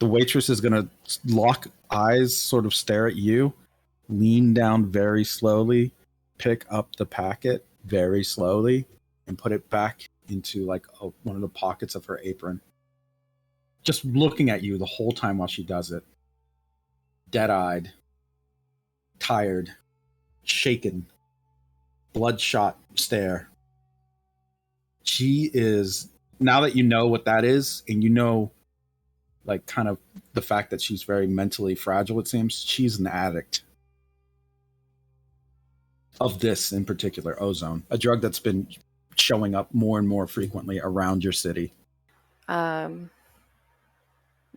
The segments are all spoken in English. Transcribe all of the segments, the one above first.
The waitress is going to lock eyes, sort of stare at you, lean down very slowly, pick up the packet very slowly, and put it back into like one of the pockets of her apron. Just looking at you the whole time while she does it. Dead-eyed, tired, shaken, bloodshot stare. She is, now that you know what that is, and you know, like, kind of the fact that she's very mentally fragile, it seems, she's an addict of this in particular, ozone, a drug that's been showing up more and more frequently around your city.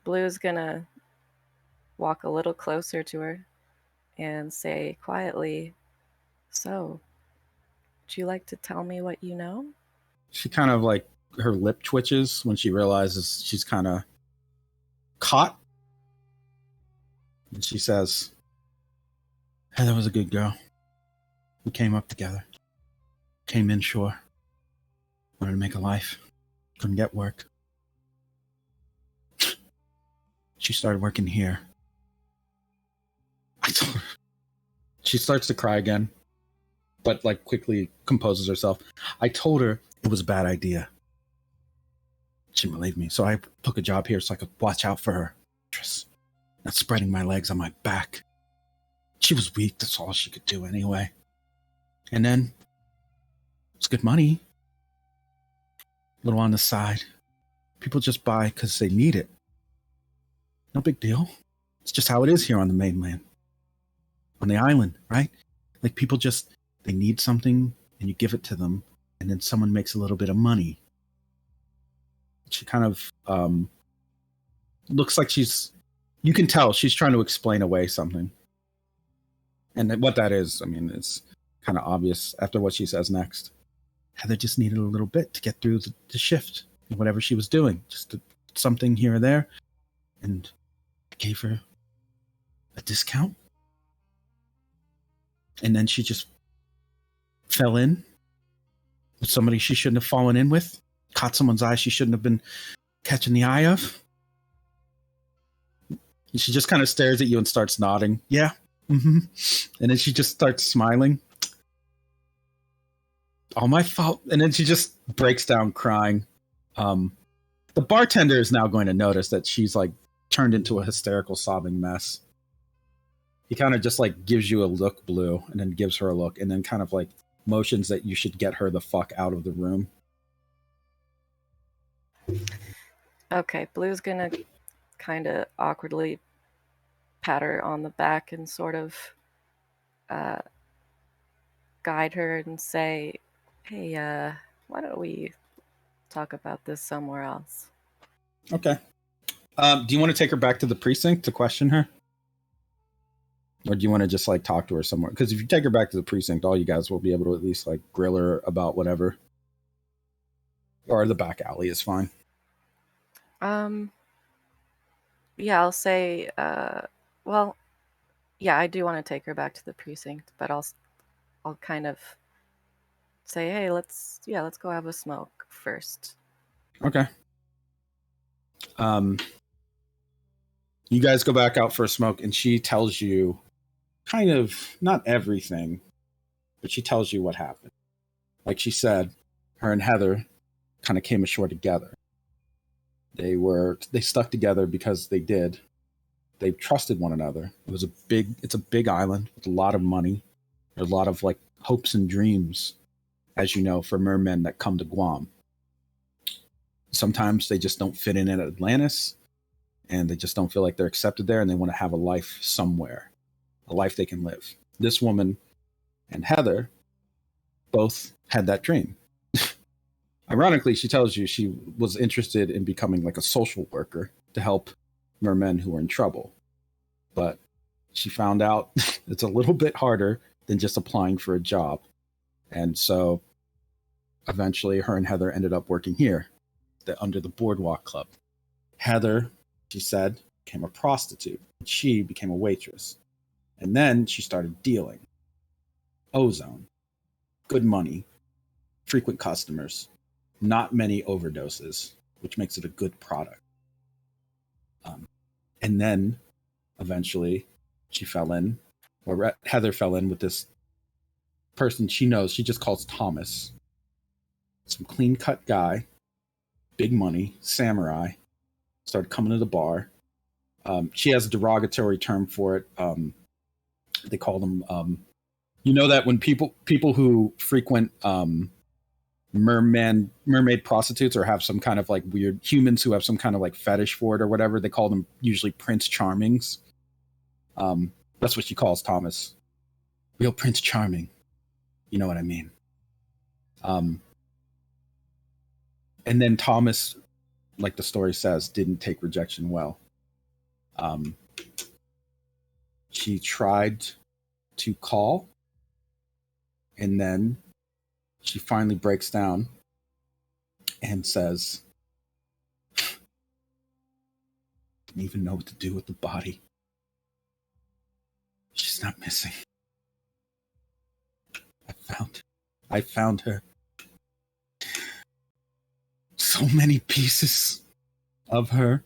Blue's gonna walk a little closer to her and say quietly, "So, would you like to tell me what you know?" She kind of like, her lip twitches when she realizes she's kind of caught. And she says, Heather was a good girl. We came up together. Came in shore. Wanted to make a life. Couldn't get work. She started working here. I told her. She starts to cry again, but like quickly composes herself. I told her it was a bad idea. She didn't believe me, so I took a job here so I could watch out for her. Not spreading my legs on my back. She was weak, that's all she could do anyway. And then, it's good money. A little on the side. People just buy because they need it. No big deal. It's just how it is here on the mainland. On the island, right? Like people just, they need something and you give it to them and then someone makes a little bit of money. She kind of looks like she's, you can tell she's trying to explain away something. And what that is, I mean, it's kind of obvious after what she says next. Heather just needed a little bit to get through the shift, whatever she was doing, just something here or there. And I gave her a discount. And then she just fell in with somebody she shouldn't have fallen in with, caught someone's eye she shouldn't have been catching the eye of. And she just kind of stares at you and starts nodding. Yeah. Mm-hmm. And then she just starts smiling. All my fault. And then she just breaks down crying. The bartender is now going to notice that she's like turned into a hysterical sobbing mess. He kind of just like gives you a look, Blue, and then gives her a look, and then kind of like motions that you should get her the fuck out of the room. Okay, Blue's gonna kind of awkwardly pat her on the back and sort of guide her and say, hey, why don't we talk about this somewhere else? Okay. Do you want to take her back to the precinct to question her? Or do you want to just like talk to her somewhere? Because if you take her back to the precinct, all you guys will be able to at least like grill her about whatever. Or the back alley is fine. Yeah, I'll say, well, yeah, I do want to take her back to the precinct, but I'll kind of say, hey, let's go have a smoke first. Okay. You guys go back out for a smoke, and she tells you kind of not everything, but she tells you what happened. Like she said, her and Heather kind of came ashore together. They stuck together because they trusted one another. It's a big island with a lot of money. There's a lot of like hopes and dreams, as you know, for mermen that come to Guam. Sometimes they just don't fit in at Atlantis, and they just don't feel like they're accepted there, and they want to have a life somewhere, a life they can live. This woman and Heather both had that dream. Ironically, she tells you she was interested in becoming like a social worker to help mermen who are in trouble. But she found out it's a little bit harder than just applying for a job. And so eventually her and Heather ended up working here under the Boardwalk Club. Heather, she said, became a prostitute. And she became a waitress. And then she started dealing. Ozone. Good money. Frequent customers. Not many overdoses, which makes it a good product. And then eventually she fell in, or Heather fell in with this person she knows. She just calls Thomas. Some clean cut guy, big money, samurai, started coming to the bar. She has a derogatory term for it. They call them, you know, that when people who frequent mermaid prostitutes or have some kind of like weird humans who have some kind of like fetish for it or whatever, they call them usually Prince Charmings. That's what she calls Thomas. Real Prince Charming. You know what I mean? And then Thomas, like the story says, didn't take rejection well. She tried to call, and then she finally breaks down and says, "Didn't even know what to do with the body. She's not missing. I found her. So many pieces of her."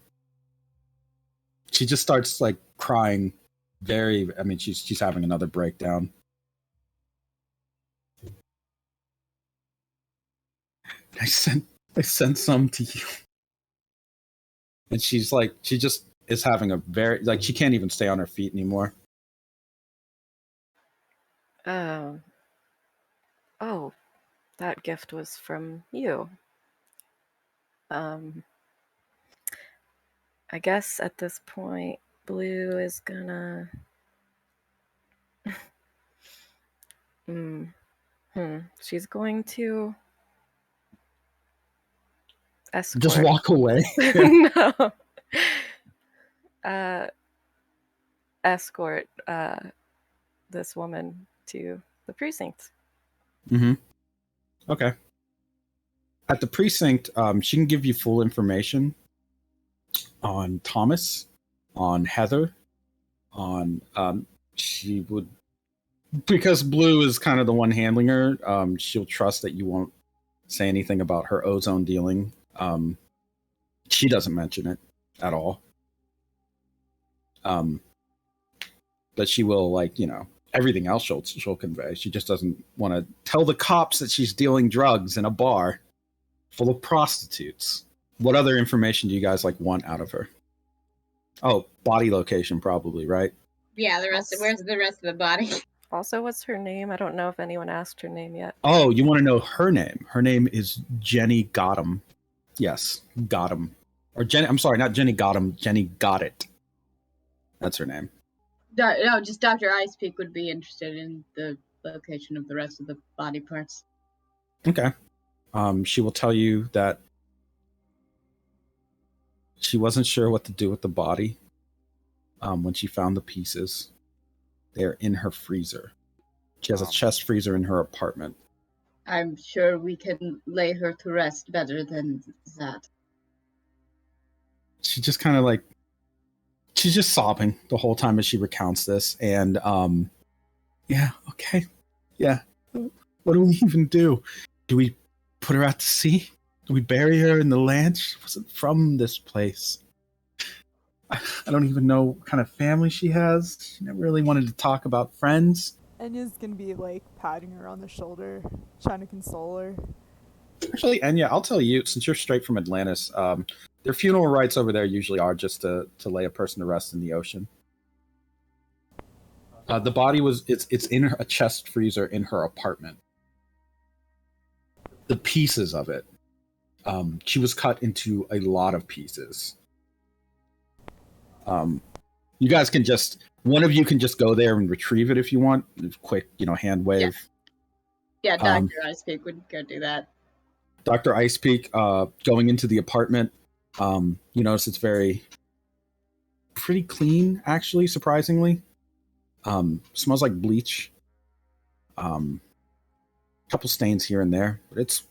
She just starts like crying. She's having another breakdown. I sent some to you. And she just is having a very, like, she can't even stay on her feet anymore. Oh, that gift was from you. I guess at this point, Blue is gonna... She's going to escort... Just walk away. No. Escort this woman to the precinct. Mm-hmm. Okay. At the precinct, she can give you full information on Thomas, on Heather, on she would, because Blue is kind of the one handling her, she'll trust that you won't say anything about her ozone dealing. She doesn't mention it at all. But she will, like, you know, everything else she'll convey. She just doesn't want to tell the cops that she's dealing drugs in a bar full of prostitutes. What other information do you guys like want out of her? Oh, body location probably, right? Yeah, where's the rest of the body? Also, what's her name? I don't know if anyone asked her name yet. Oh, you want to know her name? Her name is Jenny Gotham. Yes, Gotham. Or Jenny, I'm sorry, not Jenny Gotham, Jenny Got It. That's her name. No, just Dr. Icepeak would be interested in the location of the rest of the body parts. Okay. She will tell you that she wasn't sure what to do with the body when she found the pieces. They're in her freezer. She has a chest freezer in her apartment. I'm sure we can lay her to rest better than that. She just kind of like, she's just sobbing the whole time as she recounts this. And yeah, okay. Yeah. What do we even do? Do we put her out to sea? Do we bury her in the land? She wasn't from this place. I don't even know what kind of family she has. She never really wanted to talk about friends. Enya's gonna be like patting her on the shoulder, trying to console her. Actually, Enya, I'll tell you, since you're straight from Atlantis, their funeral rites over there usually are just to lay a person to rest in the ocean. The body it's in a chest freezer in her apartment. The pieces of it, she was cut into a lot of pieces. You guys can one of you can just go there and retrieve it if you want. Quick, hand wave. Yeah, Dr. Icepeak would go do that. Dr. Icepeak, going into the apartment, you notice it's pretty clean, actually, surprisingly. Smells like bleach. Couple stains here and there, but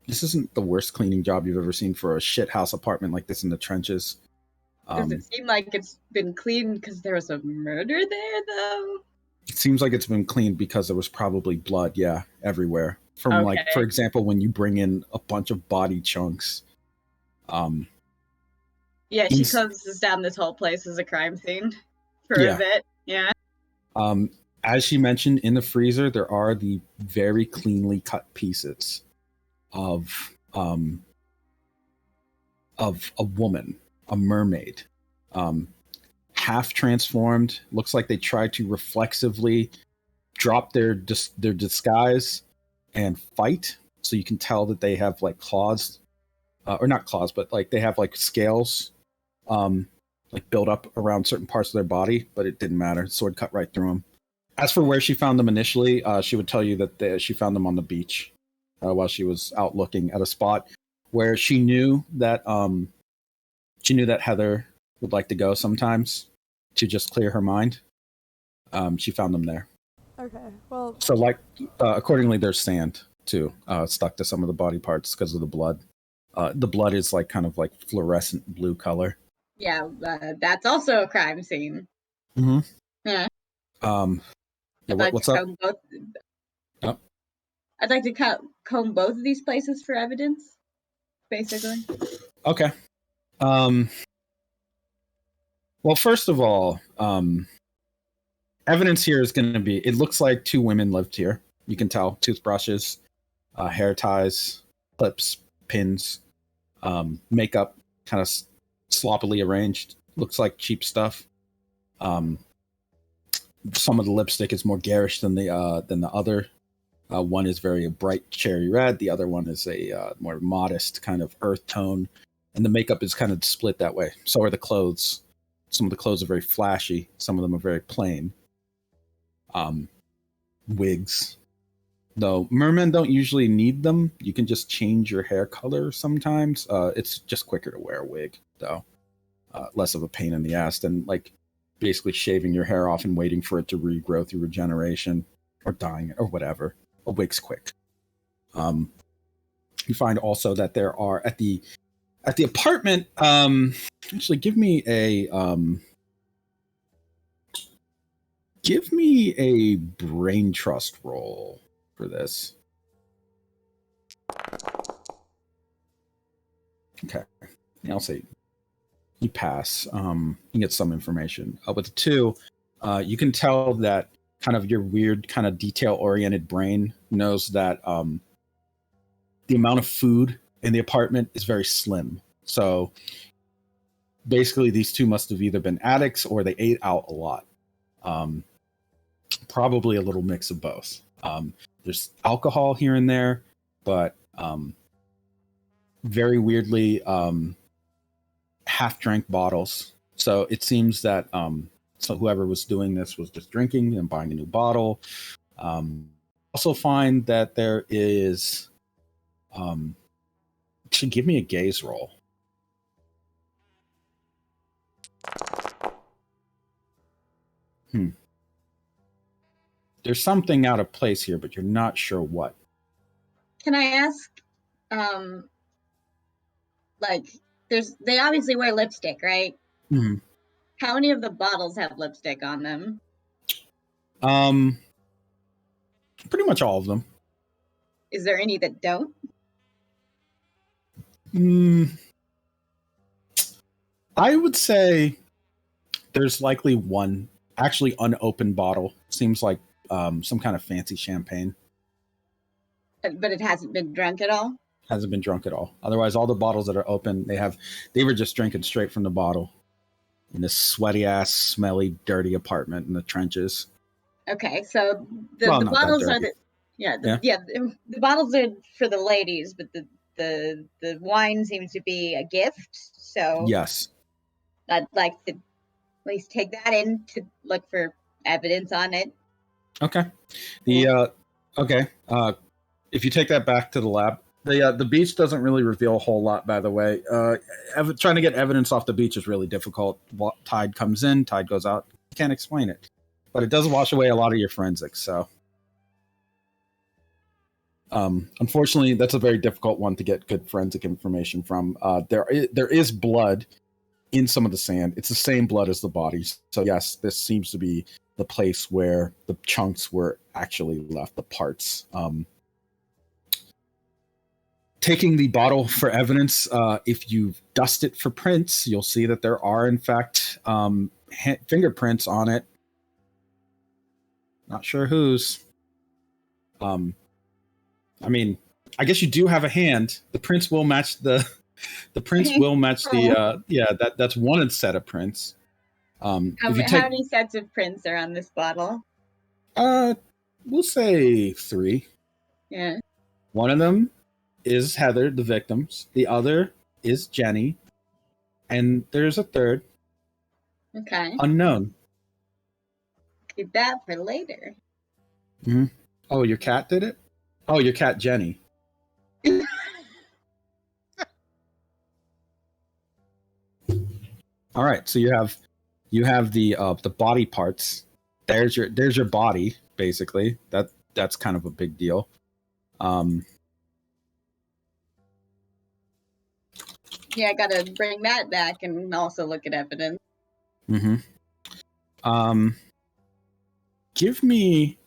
this isn't the worst cleaning job you've ever seen for a shit house apartment like this in the trenches. Does it seem like it's been cleaned because there was a murder there, though? It seems like it's been cleaned because there was probably blood, yeah, everywhere. From like, for example, when you bring in a bunch of body chunks. Yeah, she He's- closes down this whole place as a crime scene for Yeah. a bit. Yeah. As she mentioned, in the freezer there are the very cleanly cut pieces of a woman, a mermaid, half transformed. Looks like they tried to reflexively drop their disguise and fight. So you can tell that they have like claws, or not claws, but like they have like scales, like built up around certain parts of their body. But it didn't matter. Sword cut right through them. As for where she found them initially, she would tell you that she found them on the beach while she was out looking at a spot where she knew that Heather would like to go sometimes to just clear her mind. She found them there. Okay, well, So, like, accordingly, there's sand too, stuck to some of the body parts because of the blood. The blood is like kind of like fluorescent blue color. Yeah, that's also a crime scene. Mm-hmm. Yeah. Yeah, I'd like what's to up? comb both. Yep. I'd like to comb both of these places for evidence, basically. Okay. Well, first of all, evidence here is going to be, it looks like two women lived here. You can tell toothbrushes, hair ties, clips, pins, makeup kind of sloppily arranged. Looks like cheap stuff. Some of the lipstick is more garish than the other. One is very bright cherry red. The other one is a more modest kind of earth tone. And the makeup is kind of split that way. So are the clothes. Some of the clothes are very flashy. Some of them are very plain. Wigs. Though mermen don't usually need them. You can just change your hair color sometimes. It's just quicker to wear a wig, though. Less of a pain in the ass than like basically shaving your hair off and waiting for it to regrow through regeneration or dyeing it or whatever. A wig's quick. You find also that there are at the apartment. Actually, give me a brain trust roll for this. Okay, I'll say you pass. You get some information. With the 2, you can tell that kind of your weird, kind of detail-oriented brain knows that the amount of food in the apartment is very slim. So basically, these two must have either been addicts or they ate out a lot. Probably a little mix of both. There's alcohol here and there, but very weirdly, half-drank bottles. So it seems that so whoever was doing this was just drinking and buying a new bottle. Also find that there is should give me a gaze roll. There's something out of place here, but you're not sure what. Can I ask, like, they obviously wear lipstick, right? Mm-hmm. How many of the bottles have lipstick on them? Pretty much all of them. Is there any that don't? I would say there's likely one actually unopened bottle. Seems like some kind of fancy champagne. But it hasn't been drunk at all? Hasn't been drunk at all. Otherwise, all the bottles that are open, they were just drinking straight from the bottle in this sweaty ass, smelly, dirty apartment in the trenches. Okay, so the Well, not that bottles are dirty. the bottles are for the ladies, but the wine seems to be a gift. So Yes. I'd like to at least take that in to look for evidence on it. Okay. Okay. If you take that back to the lab, the beach doesn't really reveal a whole lot. By the way, trying to get evidence off the beach is really difficult. Tide comes in, tide goes out. You can't explain it, but it does wash away a lot of your forensics. So, unfortunately, that's a very difficult one to get good forensic information from. There is blood in some of the sand. It's the same blood as the bodies. So yes, this seems to be the place where the chunks were actually left, the parts. taking the bottle for evidence, if you dust it for prints, you'll see that there are, in fact, fingerprints on it. Not sure whose. I mean, I guess you do have a hand. The prints will match the prints will match the that's one set of prints. How many sets of prints are on this bottle? We'll say 3. Yeah. One of them is Heather, the victims. The other is Jenny, and there's a third. Okay. Unknown. Keep that for later. Mm-hmm. Oh, your cat did it? Oh, your cat Jenny. All right, so you have the body parts. There's your body, basically. That's kind of a big deal. Yeah, I gotta bring that back and also look at evidence. Mm-hmm. Give me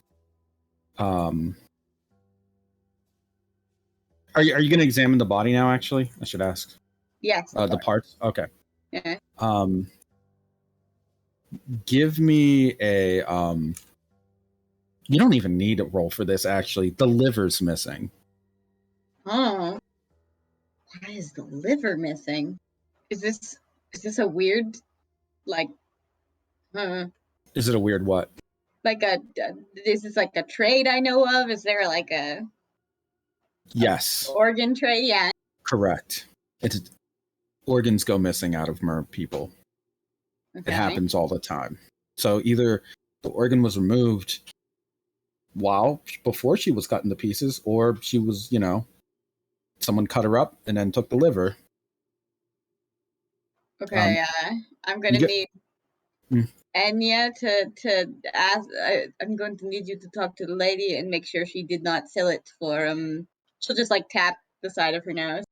are you going to examine the body now? Actually, I should ask. Yes. The parts. Okay. Yeah. Give me a You don't even need a roll for this. Actually, the liver's missing. Oh. Why is the liver missing? Is this a weird, like, Is it a weird what? like is this like a trade I know of? Is there like Yes. organ trade? Yeah. Correct. Organs go missing out of mer people. Okay. It happens all the time. So either the organ was removed before she was cut into pieces, or she was, someone cut her up and then took the liver. Okay, I'm gonna need Enya to ask. I'm going to need you to talk to the lady and make sure she did not sell it for She'll just like tap the side of her nose.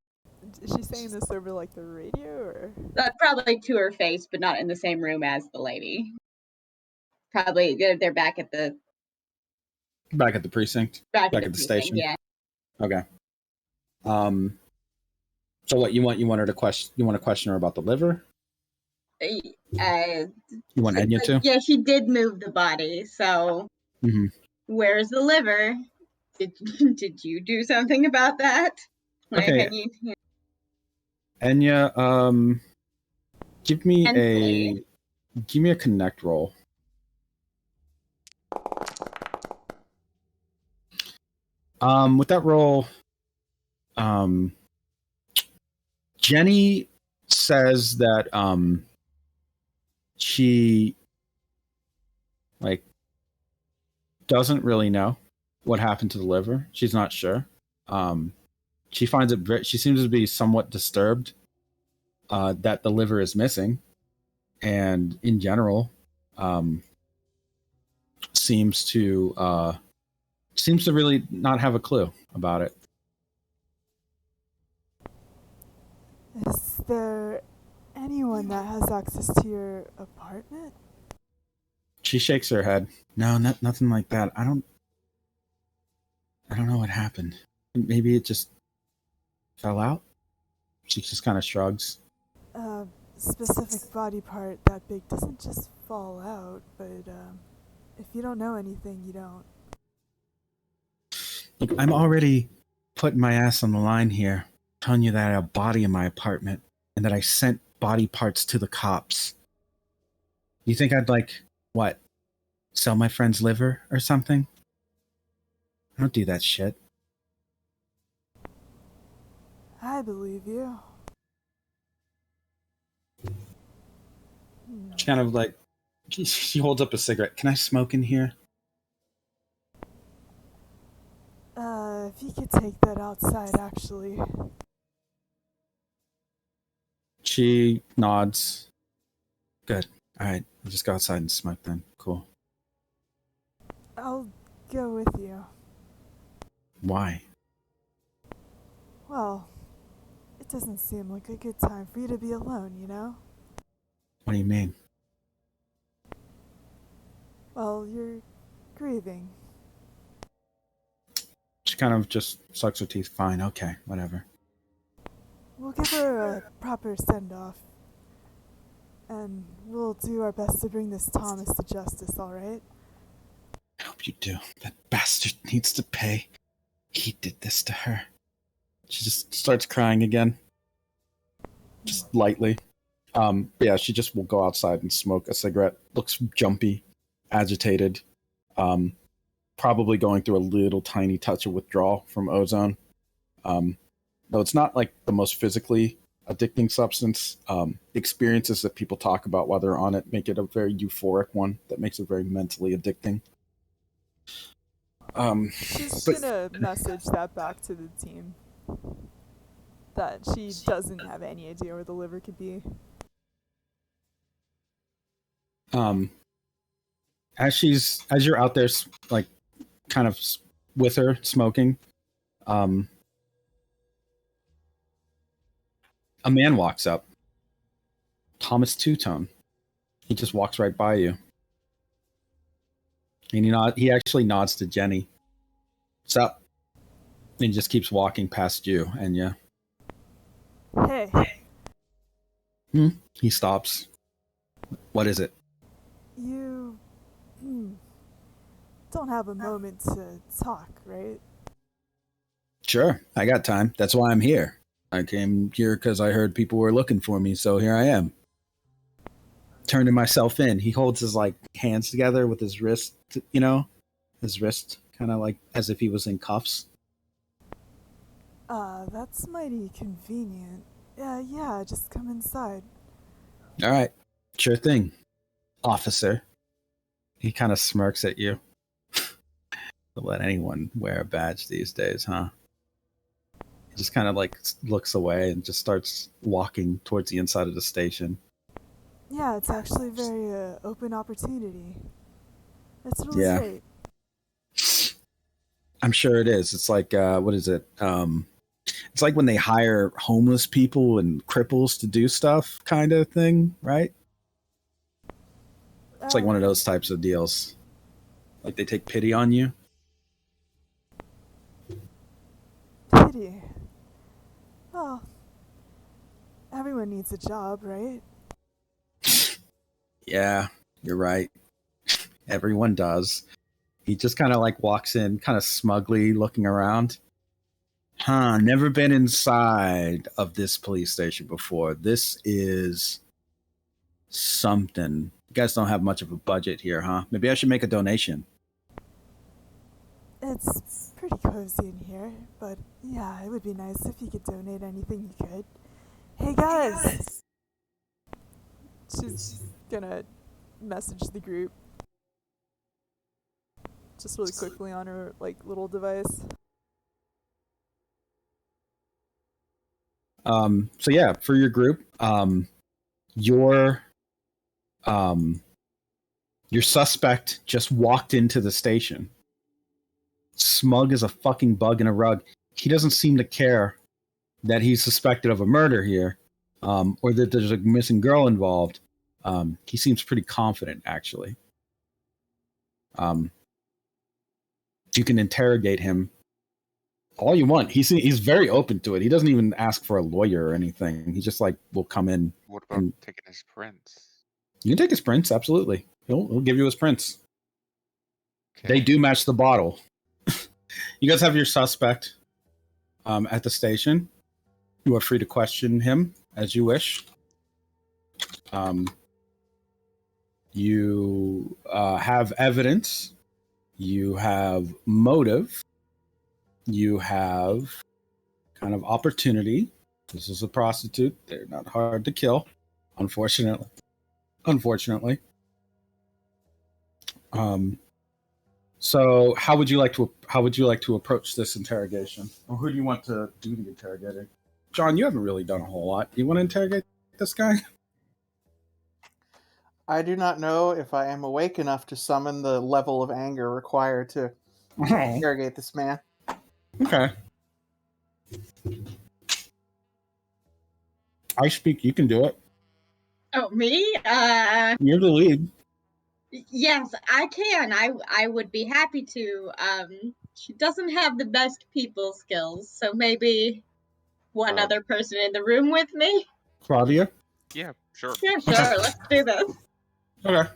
Is she saying this over like the radio or? Probably to her face, but not in the same room as the lady. Probably they're back at the precinct. Back at the precinct, station. Yeah. Okay. So what you want her to question? You want to question her about the liver? You want Enya to? Yeah, she did move the body. So where's the liver? Did you do something about that? Okay. Enya, give me a connect roll. With that roll, Jenny says that she doesn't really know what happened to the liver. She's not sure. She finds it she seems to be somewhat disturbed that the liver is missing, and in general, seems to really not have a clue about it. Is there anyone that has access to your apartment? She shakes her head. No, nothing like that. I don't know what happened. Maybe it just fell out. She just kind of shrugs. Specific body part that big doesn't just fall out, but if you don't know anything, you don't. Look, I'm already putting my ass on the line here, telling you that I had a body in my apartment and that I sent body parts to the cops. You think I'd sell my friend's liver or something? I don't do that shit. I believe you. She kind of she holds up a cigarette. Can I smoke in here? If you could take that outside, actually. She nods. Good. All right. I'll just go outside and smoke then. Cool. I'll go with you. Why? Well, it doesn't seem like a good time for you to be alone, you know? What do you mean? Well, you're grieving. She kind of just sucks her teeth. Fine. Okay. Whatever. We'll give her a proper send-off. And we'll do our best to bring this Thomas to justice, alright? I hope you do. That bastard needs to pay. He did this to her. She just starts crying again. Just lightly. Yeah, she just will go outside and smoke a cigarette. Looks jumpy, agitated. Probably going through a little tiny touch of withdrawal from ozone. Though it's not like the most physically addicting substance. Experiences that people talk about while they're on it make it a very euphoric one that makes it very mentally addicting. She's gonna message that back to the team. That she doesn't have any idea where the liver could be. As you're out there, like, kind of with her smoking, a man walks up. Thomas Tutone. He just walks right by you. And he actually nods to Jenny. What's up? And he just keeps walking past you, and yeah. Hey. He stops. What is it? You don't have a moment to talk, right? Sure, I got time. That's why I'm here. I came here because I heard people were looking for me, so here I am. Turning myself in. He holds his hands together with his wrist, his wrist kind of like as if he was in cuffs. That's mighty convenient. Yeah, just come inside. All right, sure thing, officer. He kind of smirks at you. Don't let anyone wear a badge these days, huh? He just kind of looks away and just starts walking towards the inside of the station. Yeah, it's actually a very open opportunity. It's really great. I'm sure it is. It's like, what is it? It's like when they hire homeless people and cripples to do stuff kind of thing, right? It's like one of those types of deals. Like they take pity on you. Pity. Well, everyone needs a job, right? Yeah, you're right. Everyone does. He just kind of walks in, kind of smugly looking around. Never been inside of this police station before. This is something. You guys don't have much of a budget here, huh? Maybe I should make a donation. It's pretty cozy in here, but yeah, it would be nice if you could donate anything you could. Hey guys! She's gonna message the group. Just really quickly on her little device. So yeah, for your group, your suspect just walked into the station. Smug as a fucking bug in a rug. He doesn't seem to care that he's suspected of a murder here, or that there's a missing girl involved. He seems pretty confident, actually. You can interrogate him all you want. He's very open to it. He doesn't even ask for a lawyer or anything. He just will come in. What about taking his prints? You can take his prints, absolutely. He'll give you his prints. Okay. They do match the bottle. You guys have your suspect at the station. You are free to question him as you wish. You have evidence. You have motive. You have kind of opportunity. This is a prostitute. They're not hard to kill, unfortunately. So how would you like to approach this interrogation? Or who do you want to do the interrogating? John, you haven't really done a whole lot. Do you want to interrogate this guy? I do not know if I am awake enough to summon the level of anger required to interrogate this man. Okay. I speak. You can do it. Oh, me? You're the lead. Yes, I can. I would be happy to. She doesn't have the best people skills, so maybe one other person in the room with me? Claudia? Yeah, sure. Yeah, sure. Let's do this. Okay.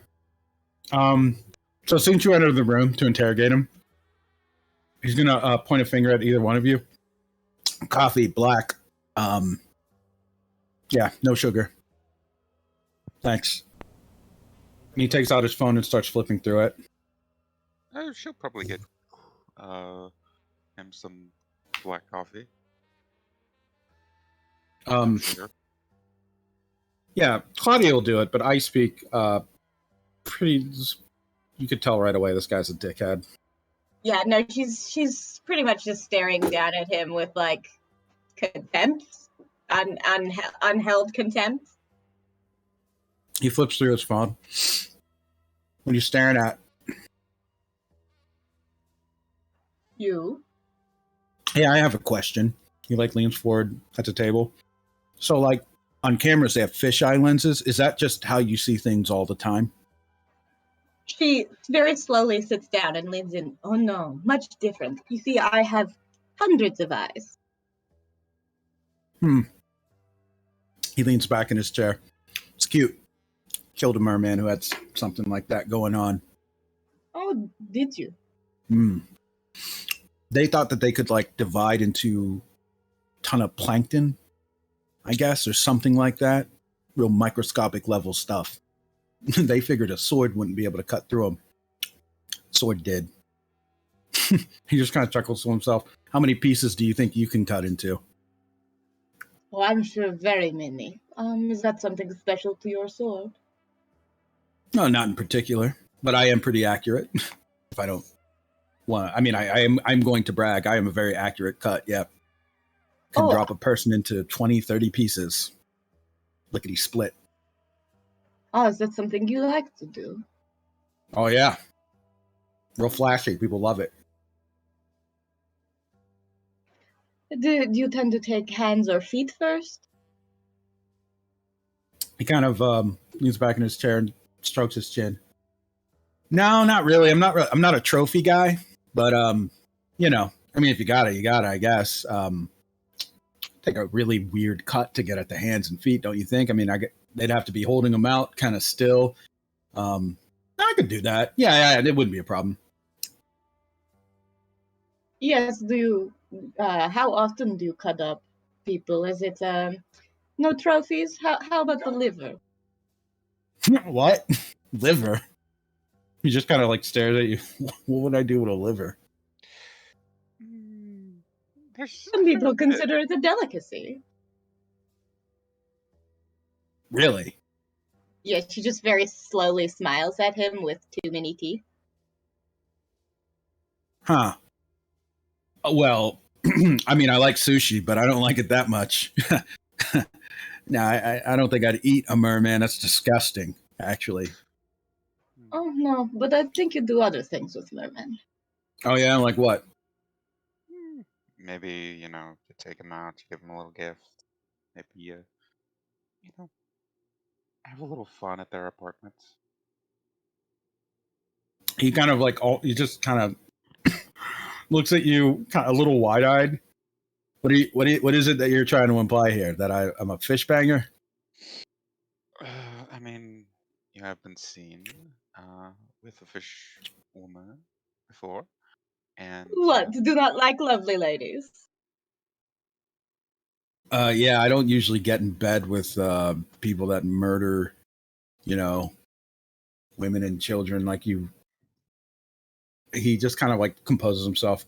So since you entered the room to interrogate him, he's gonna point a finger at either one of you. Coffee, black. Yeah, no sugar. Thanks. And he takes out his phone and starts flipping through it. She'll probably get him some black coffee. Sugar. Yeah, Claudia will do it, but I speak pretty. You could tell right away this guy's a dickhead. Yeah, no, she's pretty much just staring down at him with like contempt, unheld contempt. He flips through his phone. What are you staring at? You? Yeah, I have a question. He like leans forward at the table. So like on cameras they have fisheye lenses. Is that just how you see things all the time? She very slowly sits down and leans in. Oh no, much different. You see, I have hundreds of eyes. He leans back in his chair. It's cute. Killed a merman who had something like that going on. Oh, did you? They thought that they could like divide into a ton of plankton, I guess, or something like that. Real microscopic level stuff. They figured a sword wouldn't be able to cut through them. Sword did. He just kind of chuckles to himself. How many pieces do you think you can cut into? Oh, I'm sure very many. Is that something special to your sword? No, not in particular, but I am pretty accurate. If I don't want, I mean, I'm going to brag. I am a very accurate cut. Yeah, can drop a person into 20, 30 pieces. Lickety split. Oh, is that something you like to do? Oh yeah, real flashy. People love it. Do you tend to take hands or feet first? He kind of leans back in his chair and strokes his chin. No, not really. I'm not a trophy guy, but you know, I mean, if you got it, you got it, I guess. Take a really weird cut to get at the hands and feet, don't you think? I mean, they'd have to be holding them out kind of still. I could do that. Yeah, it wouldn't be a problem. Yes. Do you? How often do you cut up people? Is it no trophies? How about the liver? What? Liver? He just kind of like stares at you. What would I do with a liver? Some people consider it a delicacy. Really? Yeah, she just very slowly smiles at him with too many teeth. Huh. Well, I mean, I like sushi, but I don't like it that much. No, I don't think I'd eat a merman. That's disgusting, actually. Oh no, but I think you do other things with mermen. Oh yeah, like what? Maybe, to take him out, to give him a little gift. Maybe, have a little fun at their apartments. He kind of like he just kind of looks at you, kind of a little wide-eyed. What is it that you're trying to imply here? That I'm a fish banger? I mean, you have been seen with a fish woman before, and What? Do not like lovely ladies? Yeah, I don't usually get in bed with people that murder, women and children like you. He just kind of like composes himself.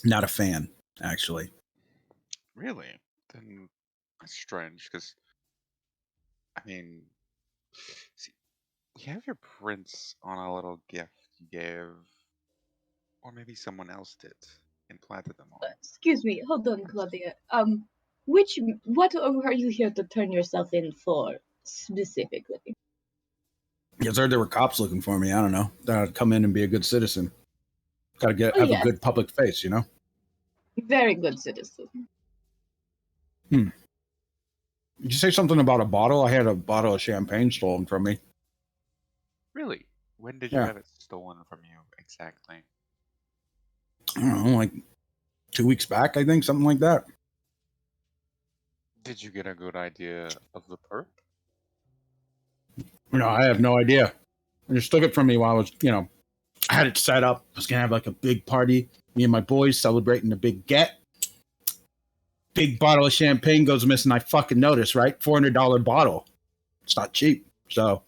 Not a fan, actually. Really? Then that's strange, because, I mean, see, you have your prints on a little gift you gave, or maybe someone else did, and planted them on. Excuse me, hold on, Claudia. What are you here to turn yourself in for, specifically? Yes, heard there were cops looking for me. I don't know. Thought I'd come in and be a good citizen. Got to have a good public face, Very good citizen. Did you say something about a bottle? I had a bottle of champagne stolen from me. Really? When did you have it stolen from you, exactly? I don't know, like 2 weeks back, I think, something like that. Did you get a good idea of the perk? I have no idea. They just took it from me while I was, I had it set up. I was gonna have like a big party. Me and my boys celebrating the big get. Big bottle of champagne goes missing. I fucking noticed, right? $400 bottle. It's not cheap. So,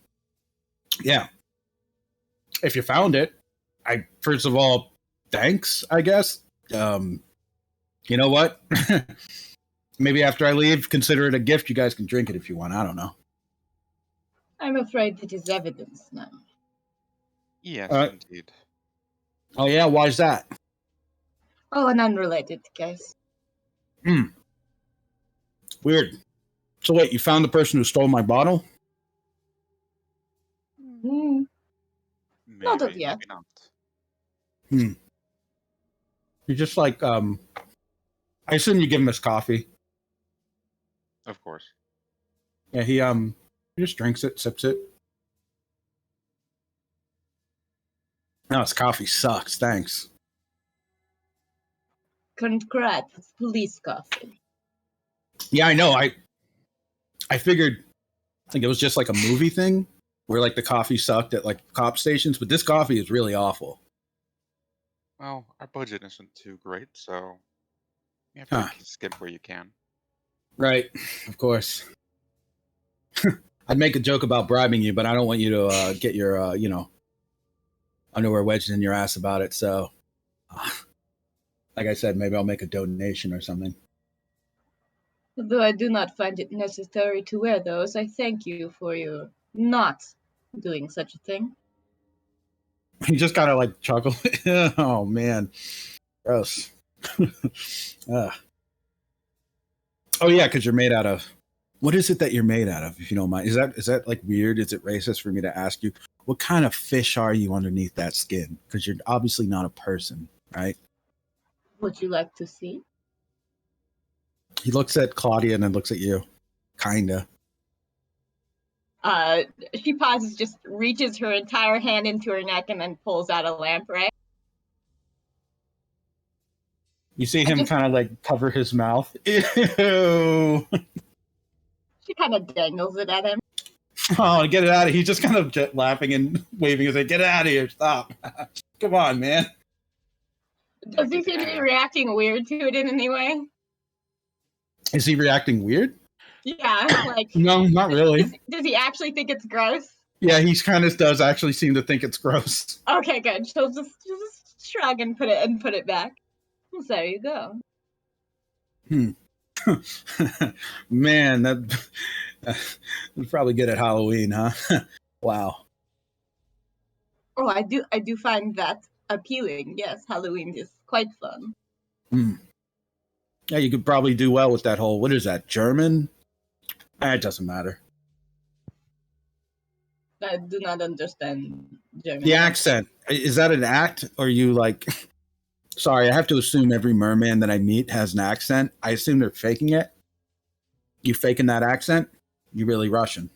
yeah. If you found it, first of all, thanks, I guess. You know what? Maybe after I leave, consider it a gift. You guys can drink it if you want. I don't know. I'm afraid it is evidence now. Yes, indeed. Oh, yeah? Why is that? Oh, an unrelated case. Weird. So wait, you found the person who stole my bottle? Not Maybe, of yet. maybe not. You're just like, I assume you give him his coffee. Of course. Yeah, he just drinks it, sips it. No, his coffee sucks. Thanks. Congrats, police coffee. Yeah, I know. I figured like it was just like a movie thing where like the coffee sucked at like cop stations, but this coffee is really awful. Well, our budget isn't too great, so you have to skip where you can. Right, of course. I'd make a joke about bribing you, but I don't want you to get your underwear wedged in your ass about it. So, like I said, maybe I'll make a donation or something. Although I do not find it necessary to wear those, I thank you for your not doing such a thing. He just kind of like chuckled. Oh man, gross. Oh yeah, because you're made out of. What is it that you're made out of? If you don't mind, is that like weird? Is it racist for me to ask you what kind of fish are you underneath that skin? Because you're obviously not a person, right? Would you like to see? He looks at Claudia and then looks at you, kinda. She pauses, just reaches her entire hand into her neck, and then pulls out a lamprey. You see him kind of like cover his mouth. Ew. She kind of dangles it at him. Oh, get it out of here. He's just kind of laughing and waving his head. Get it out of here. Stop. Come on, man. Does he seem to be reacting weird to it in any way? Is he reacting weird? Yeah, like... No, not really. Does he actually think it's gross? Yeah, he kind of does actually seem to think it's gross. Okay, good. She'll just shrug and put it back. Well, there you go. Man, that would probably good at Halloween, huh? Wow. Oh, I do find that appealing. Yes, Halloween is quite fun. Yeah, you could probably do well with that whole, what is that, German? It doesn't matter. I do not understand German. The accent, is that an act? Or you like, sorry, I have to assume every merman that I meet has an accent. I assume they're faking it. You faking that accent? You really Russian?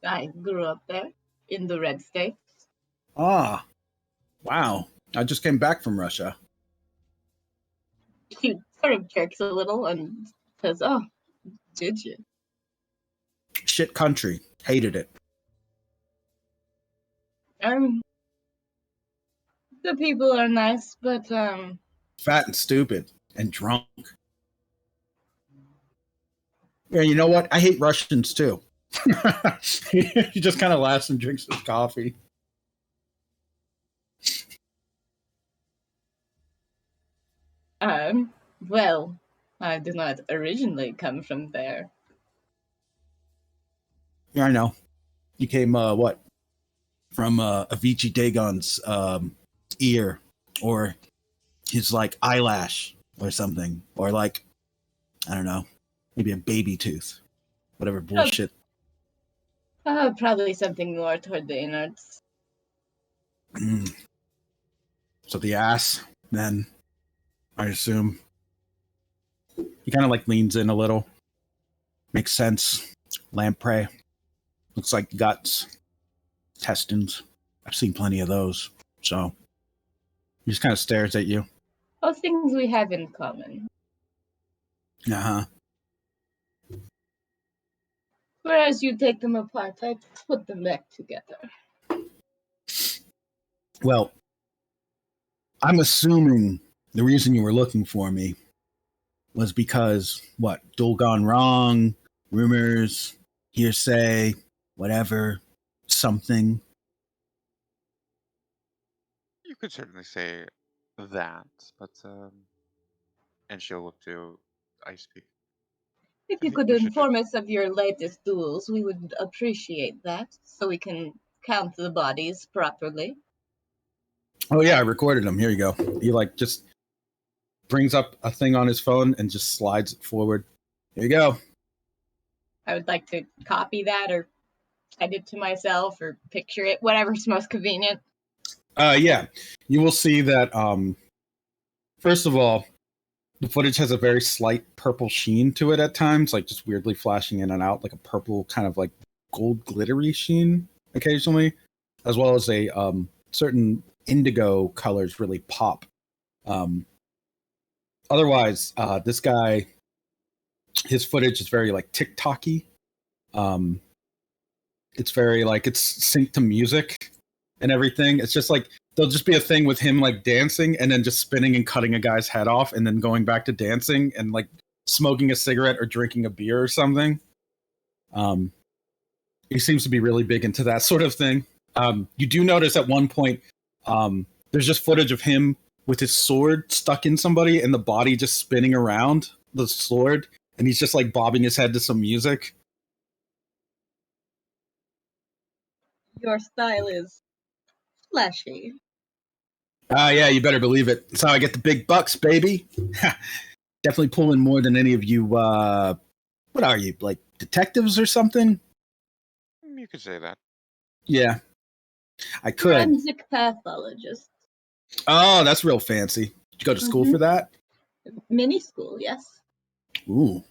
I grew up there in the Red States. Ah, wow. I just came back from Russia. She sort of jerks a little and says, "Oh, did you?" Shit country. Hated it. The people are nice, but fat and stupid and drunk. Yeah, you know what? I hate Russians too. He just kind of laughs and drinks his coffee. Well, I did not originally come from there. Yeah, I know. You came, what? From Avicii Dagon's ear, or his, like, eyelash or something. Or, like, I don't know, maybe a baby tooth. Whatever bullshit. Probably something more toward the innards. So the ass, then, I assume. He kind of, like, leans in a little. Makes sense. Lamprey. Looks like guts. Intestines. I've seen plenty of those. So he just kind of stares at you. Oh, things we have in common. Uh-huh. Whereas you take them apart, I put them back together. Well, I'm assuming the reason you were looking for me was because, what, duel gone wrong, rumors, hearsay, whatever, something. You could certainly say that, but and she'll look to Ice Peak. If I you think could we should inform us of your latest duels, we would appreciate that, so we can count the bodies properly. Oh yeah, I recorded them. Here you go. He like just brings up a thing on his phone and just slides it forward. Here you go. I would like to copy that or send it to myself or picture it, whatever's most convenient. Yeah. You will see that first of all, the footage has a very slight purple sheen to it at times, like just weirdly flashing in and out, like a purple kind of like gold glittery sheen occasionally, as well as a certain indigo colors really pop. Otherwise, this guy, his footage is very like TikTok-y. It's very like it's synced to music and everything. It's just like there'll just be a thing with him like dancing and then just spinning and cutting a guy's head off and then going back to dancing and like smoking a cigarette or drinking a beer or something. He seems to be really big into that sort of thing. You do notice at one point there's just footage of him with his sword stuck in somebody and the body just spinning around the sword, and he's just like bobbing his head to some music. Your style is flashy. Yeah, you better believe it. That's how I get the big bucks, baby. Definitely pulling more than any of you. What are you, like detectives or something? You could say that. Yeah, I could. Forensic pathologist. Oh, that's real fancy. Did you go to school for that? Mini school, yes. Ooh,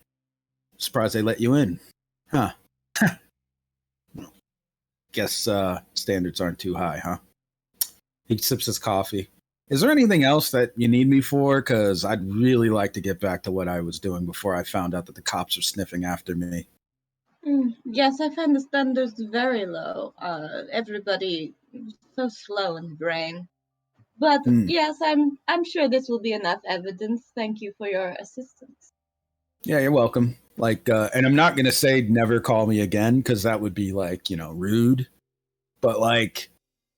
surprised they let you in. Huh. Guess standards aren't too high, huh? He sips his coffee. Is there anything else that you need me for? Because I'd really like to get back to what I was doing before I found out that the cops are sniffing after me. Yes, I find the standards very low. Everybody so slow in the brain. But yes, I'm sure this will be enough evidence. Thank you for your assistance. Yeah, you're welcome. Like, and I'm not gonna say never call me again because that would be like, rude. But like,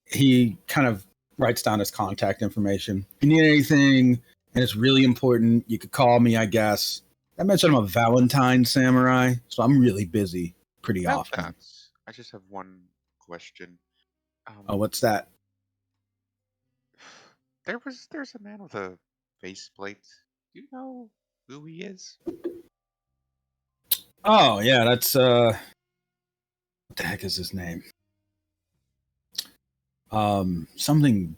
he kind of writes down his contact information. If you need anything and it's really important, you could call me, I guess. I mentioned I'm a Valentine samurai, so I'm really busy pretty About often. that, I just have one question. Oh, what's that? There's a man with a faceplate. Do you know who he is? Oh, yeah, that's what the heck is his name? Something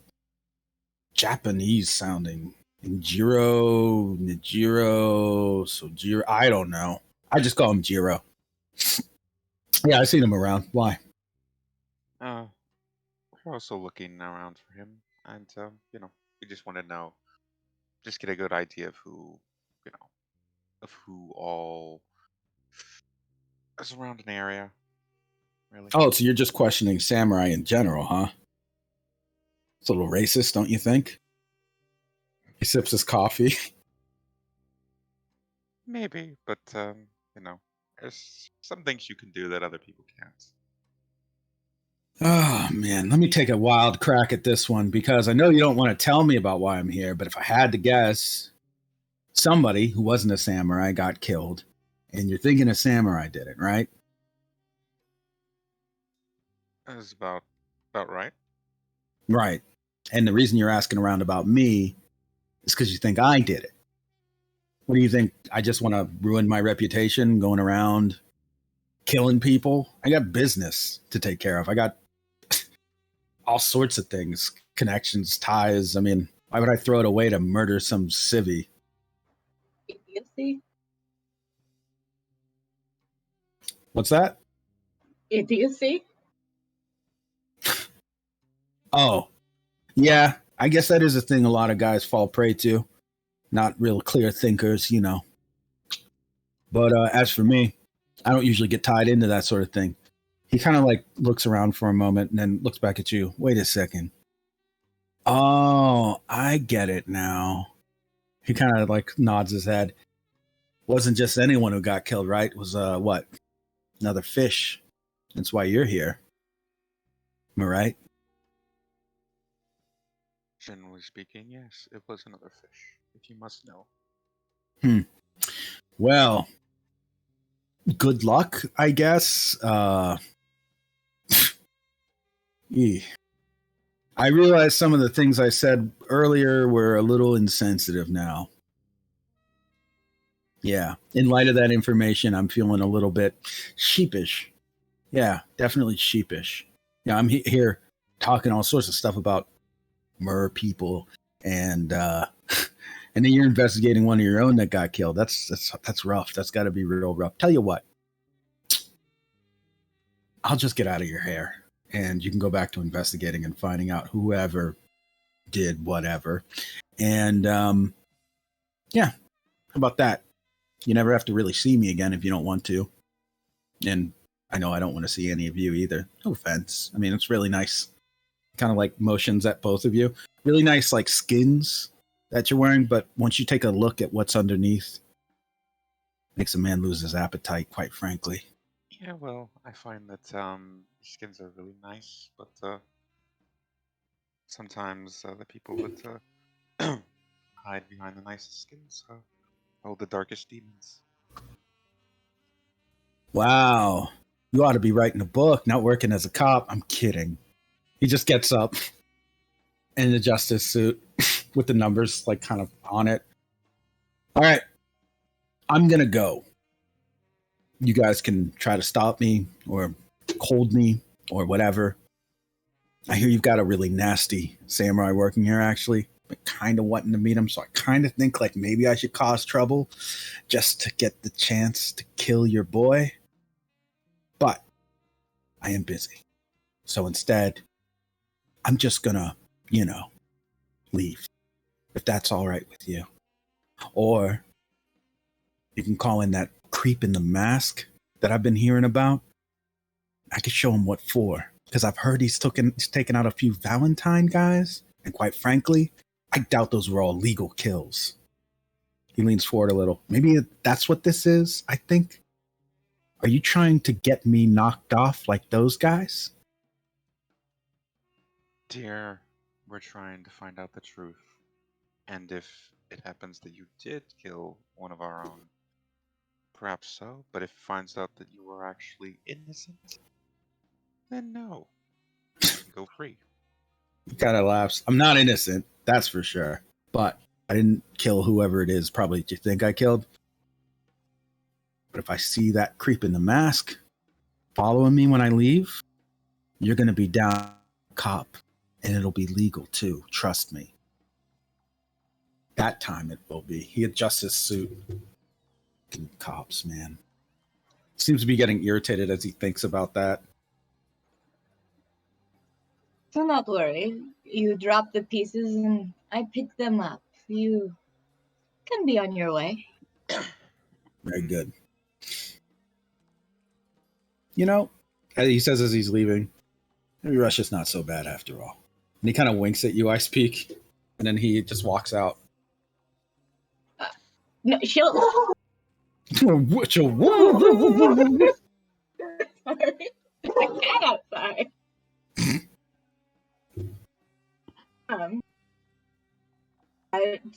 Japanese sounding. Jiro, so Jiro. I don't know. I just call him Jiro. Yeah, I've seen him around. Why? We're also looking around for him, and we just want to know, just get a good idea of who all is around an area. Really? Oh, so you're just questioning samurai in general, huh? It's a little racist, don't you think? He sips his coffee. Maybe, but there's some things you can do that other people can't. Oh, man. Let me take a wild crack at this one because I know you don't want to tell me about why I'm here, but if I had to guess, somebody who wasn't a samurai got killed, and you're thinking a samurai did it, right? That's about right. Right. And the reason you're asking around about me is because you think I did it. What do you think? I just want to ruin my reputation going around killing people? I got business to take care of. I got all sorts of things, connections, ties. I mean, why would I throw it away to murder some civvy? Idiocy? What's that? Idiocy? Oh, yeah. I guess that is a thing a lot of guys fall prey to. not real clear thinkers, you know. But as for me, I don't usually get tied into that sort of thing. He kind of like looks around for a moment and then looks back at you. Wait a second. Oh, I get it now. He kind of like nods his head. Wasn't just anyone who got killed, right? It was what? Another fish. That's why you're here. Am I right? Generally speaking, yes, it was another fish, if you must know. Well, good luck, I guess. I realize some of the things I said earlier were a little insensitive now. Yeah, in light of that information, I'm feeling a little bit sheepish. Yeah, definitely sheepish. Yeah, I'm here talking all sorts of stuff about mer people, and and then you're investigating one of your own that got killed. That's rough. That's got to be real rough. Tell you what, I'll just get out of your hair, and you can go back to investigating and finding out whoever did whatever. And yeah, how about that? You never have to really see me again if you don't want to. And I know I don't want to see any of you either. No offense. I mean, it's really nice. Kind of like motions at both of you. Really nice, like skins that you're wearing. But once you take a look at what's underneath, makes a man lose his appetite, quite frankly. Yeah, well, I find that skins are really nice, but sometimes the people that hide behind the nicest skins hold the darkest demons. Wow. You ought to be writing a book, not working as a cop. I'm kidding. He just gets up in the justice suit with the numbers like kind of on it. All right. I'm going to go. You guys can try to stop me or hold me or whatever. I hear you've got a really nasty samurai working here, actually. I'm kind of wanting to meet him, so I kind of think like maybe I should cause trouble just to get the chance to kill your boy. But I am busy. So instead, I'm just gonna, leave. If that's all right with you. Or you can call in that creep in the mask that I've been hearing about. I could show him what for. Because I've heard he's taken out a few Valentine guys. And quite frankly, I doubt those were all legal kills. He leans forward a little. Maybe that's what this is, I think. Are you trying to get me knocked off like those guys? Dear, we're trying to find out the truth. And if it happens that you did kill one of our own, perhaps so. But if it finds out that you were actually innocent, then no. You can go free. He kind of laughs. I'm not innocent, that's for sure. But I didn't kill whoever it is probably you think I killed. But if I see that creep in the mask following me when I leave, you're going to be down cop. And it'll be legal too. Trust me. That time it will be. He adjusts his suit. Cops, man. Seems to be getting irritated as he thinks about that. Do not worry. You drop the pieces and I pick them up. You can be on your way. Very good. As he says as he's leaving, maybe Russia's not so bad after all. And he kind of winks at you, I speak, and then he just walks out. No, she'll... Sorry. The cat outside.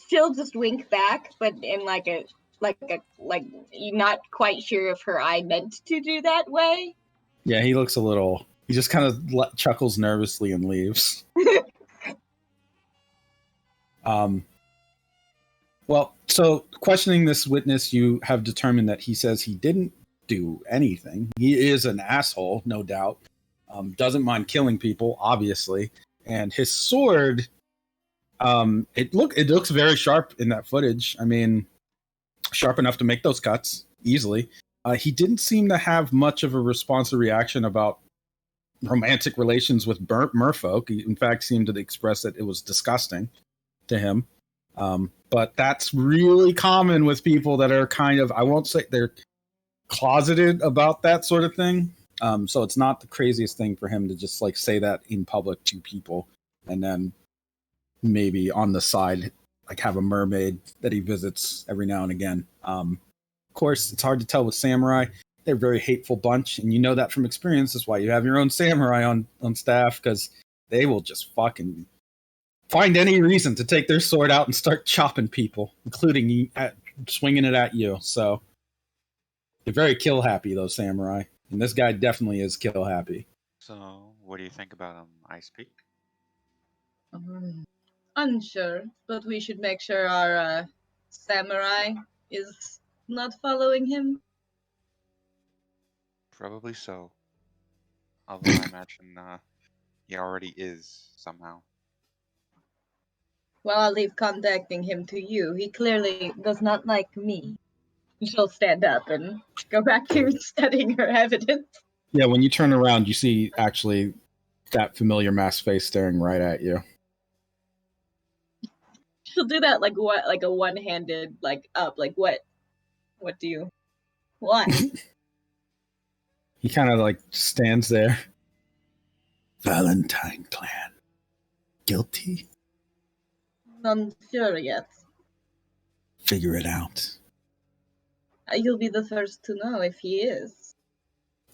She'll just wink back, but in like you're not quite sure if her eye meant to do that way. Yeah, he looks a little. He just kind of chuckles nervously and leaves. Well, so questioning this witness, you have determined that he says he didn't do anything. He is an asshole, no doubt. Doesn't mind killing people, obviously. And his sword, it looks very sharp in that footage. I mean, sharp enough to make those cuts easily. He didn't seem to have much of a response or reaction about romantic relations with merfolk. He, in fact, seemed to express that it was disgusting to him. But that's really common with people that are kind of, I won't say they're closeted about that sort of thing. So it's not the craziest thing for him to just like say that in public to people, and then maybe on the side like have a mermaid that he visits every now and again. Of course, it's hard to tell with samurai. They're a very hateful bunch, and you know that from experience. That's why you have your own samurai on staff, because they will just fucking find any reason to take their sword out and start chopping people, including swinging it at you. So they're very kill happy, those samurai. And this guy definitely is kill happy. So, what do you think about Ice Peak? Unsure, but we should make sure our samurai is not following him. Probably so. Although I imagine he already is somehow. Well, I'll leave contacting him to you. He clearly does not like me. She'll stand up and go back to studying her evidence. Yeah, when you turn around, you see actually that familiar masked face staring right at you. She'll do that like what, like a one-handed, like up, like what? What do you want? He kind of like stands there. Valentine clan. Guilty? Unsure yet. Figure it out. You'll be the first to know if he is.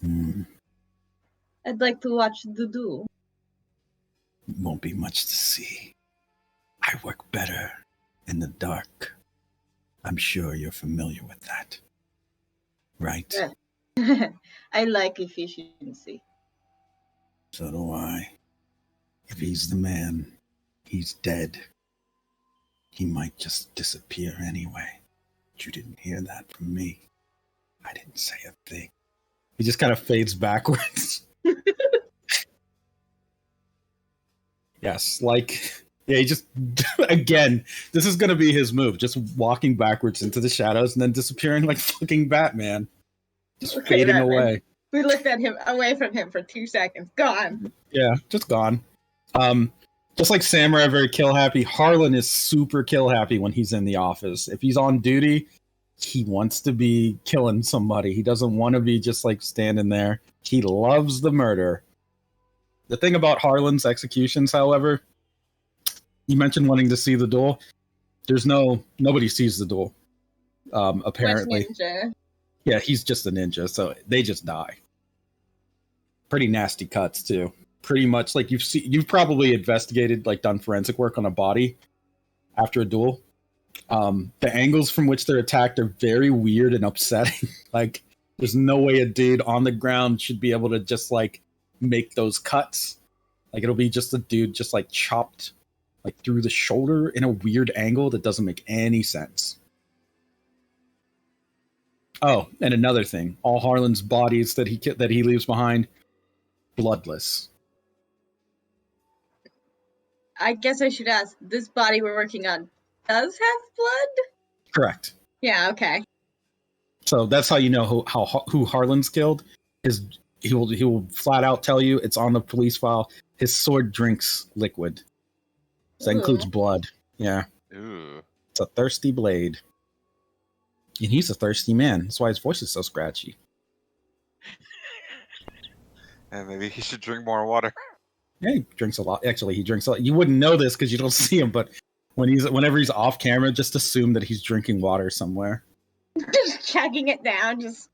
I'd like to watch the duel. Won't be much to see. I work better in the dark. I'm sure you're familiar with that. Right? I like efficiency. So do I. If he's the man, he's dead. He might just disappear anyway. But you didn't hear that from me. I didn't say a thing. He just kind of fades backwards. Yes, like, yeah, he just, again, this is going to be his move. Just walking backwards into the shadows and then disappearing like fucking Batman. Just fading away. We looked at him, away from him for 2 seconds. Gone. Yeah, just gone. Just like Samurai, very kill happy. Harlen is super kill happy when he's in the office. If he's on duty, he wants to be killing somebody. He doesn't want to be just like standing there. He loves the murder. The thing about Harlen's executions, however, you mentioned wanting to see the duel. Nobody sees the duel. Apparently. Ninja. Yeah, he's just a ninja, so they just die. Pretty nasty cuts too. Pretty much like you've probably investigated, like done forensic work on a body after a duel. The angles from which they're attacked are very weird and upsetting. Like, there's no way a dude on the ground should be able to just like make those cuts. Like, it'll be just a dude just like chopped like through the shoulder in a weird angle that doesn't make any sense. Oh, and another thing, all Harlen's bodies that he leaves behind, bloodless. I guess I should ask, this body we're working on does have blood? Correct. Yeah, okay. So that's how you know who Harlen's killed. Is he will flat out tell you it's on the police file. His sword drinks liquid. So that includes blood. Yeah. Ooh. It's a thirsty blade. And he's a thirsty man. That's why his voice is so scratchy. And maybe he should drink more water. Yeah, he drinks a lot. Actually, he drinks a lot. You wouldn't know this because you don't see him, but whenever he's off camera, just assume that he's drinking water somewhere. Just chugging it down, just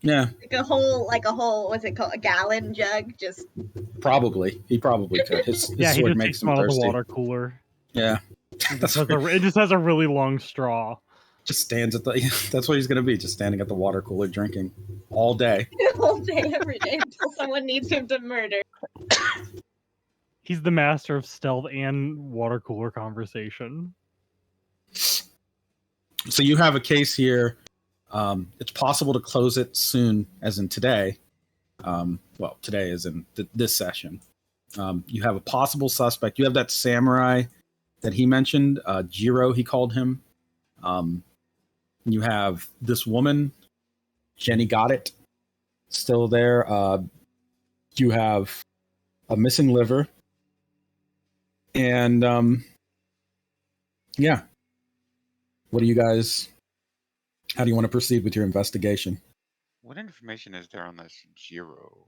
Yeah. like a whole, what's it called, a gallon jug, just. Probably. He probably could. His he sword just makes takes him him out of thirsty. the water cooler. Yeah. It just has a really long straw. Just stands at the. That's what he's gonna be. Just standing at the water cooler drinking all day. All day, every day, until someone needs him to murder. He's the master of stealth and water cooler conversation. So you have a case here. It's possible to close it soon, as in today. Well, today is in this session. You have a possible suspect. You have that samurai that he mentioned, Jiro, he called him. You have this woman, Jenny Got It, still there. You have a missing liver. And yeah, What do you guys? How do you want to proceed with your investigation? What information is there on this Jiro?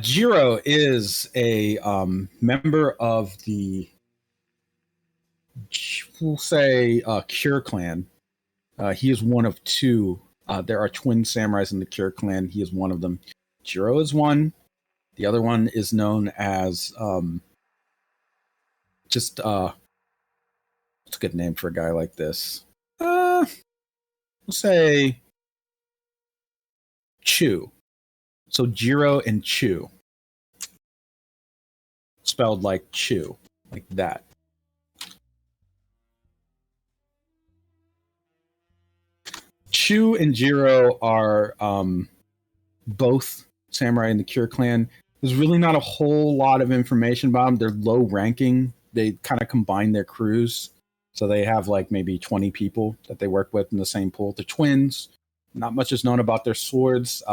Jiro is a member of the, we'll say, Cure clan. He is one of two. There are twin samurais in the Cure clan. He is one of them. Jiro is one. The other one is known as what's a good name for a guy like this? We'll say Chu. So Jiro and Chu. Spelled like Chu. Like that. Chu and Jiro are both samurai in the Cure clan. There's really not a whole lot of information about them. They're low ranking. They kind of combine their crews. So they have like maybe 20 people that they work with in the same pool. They're twins. Not much is known about their swords.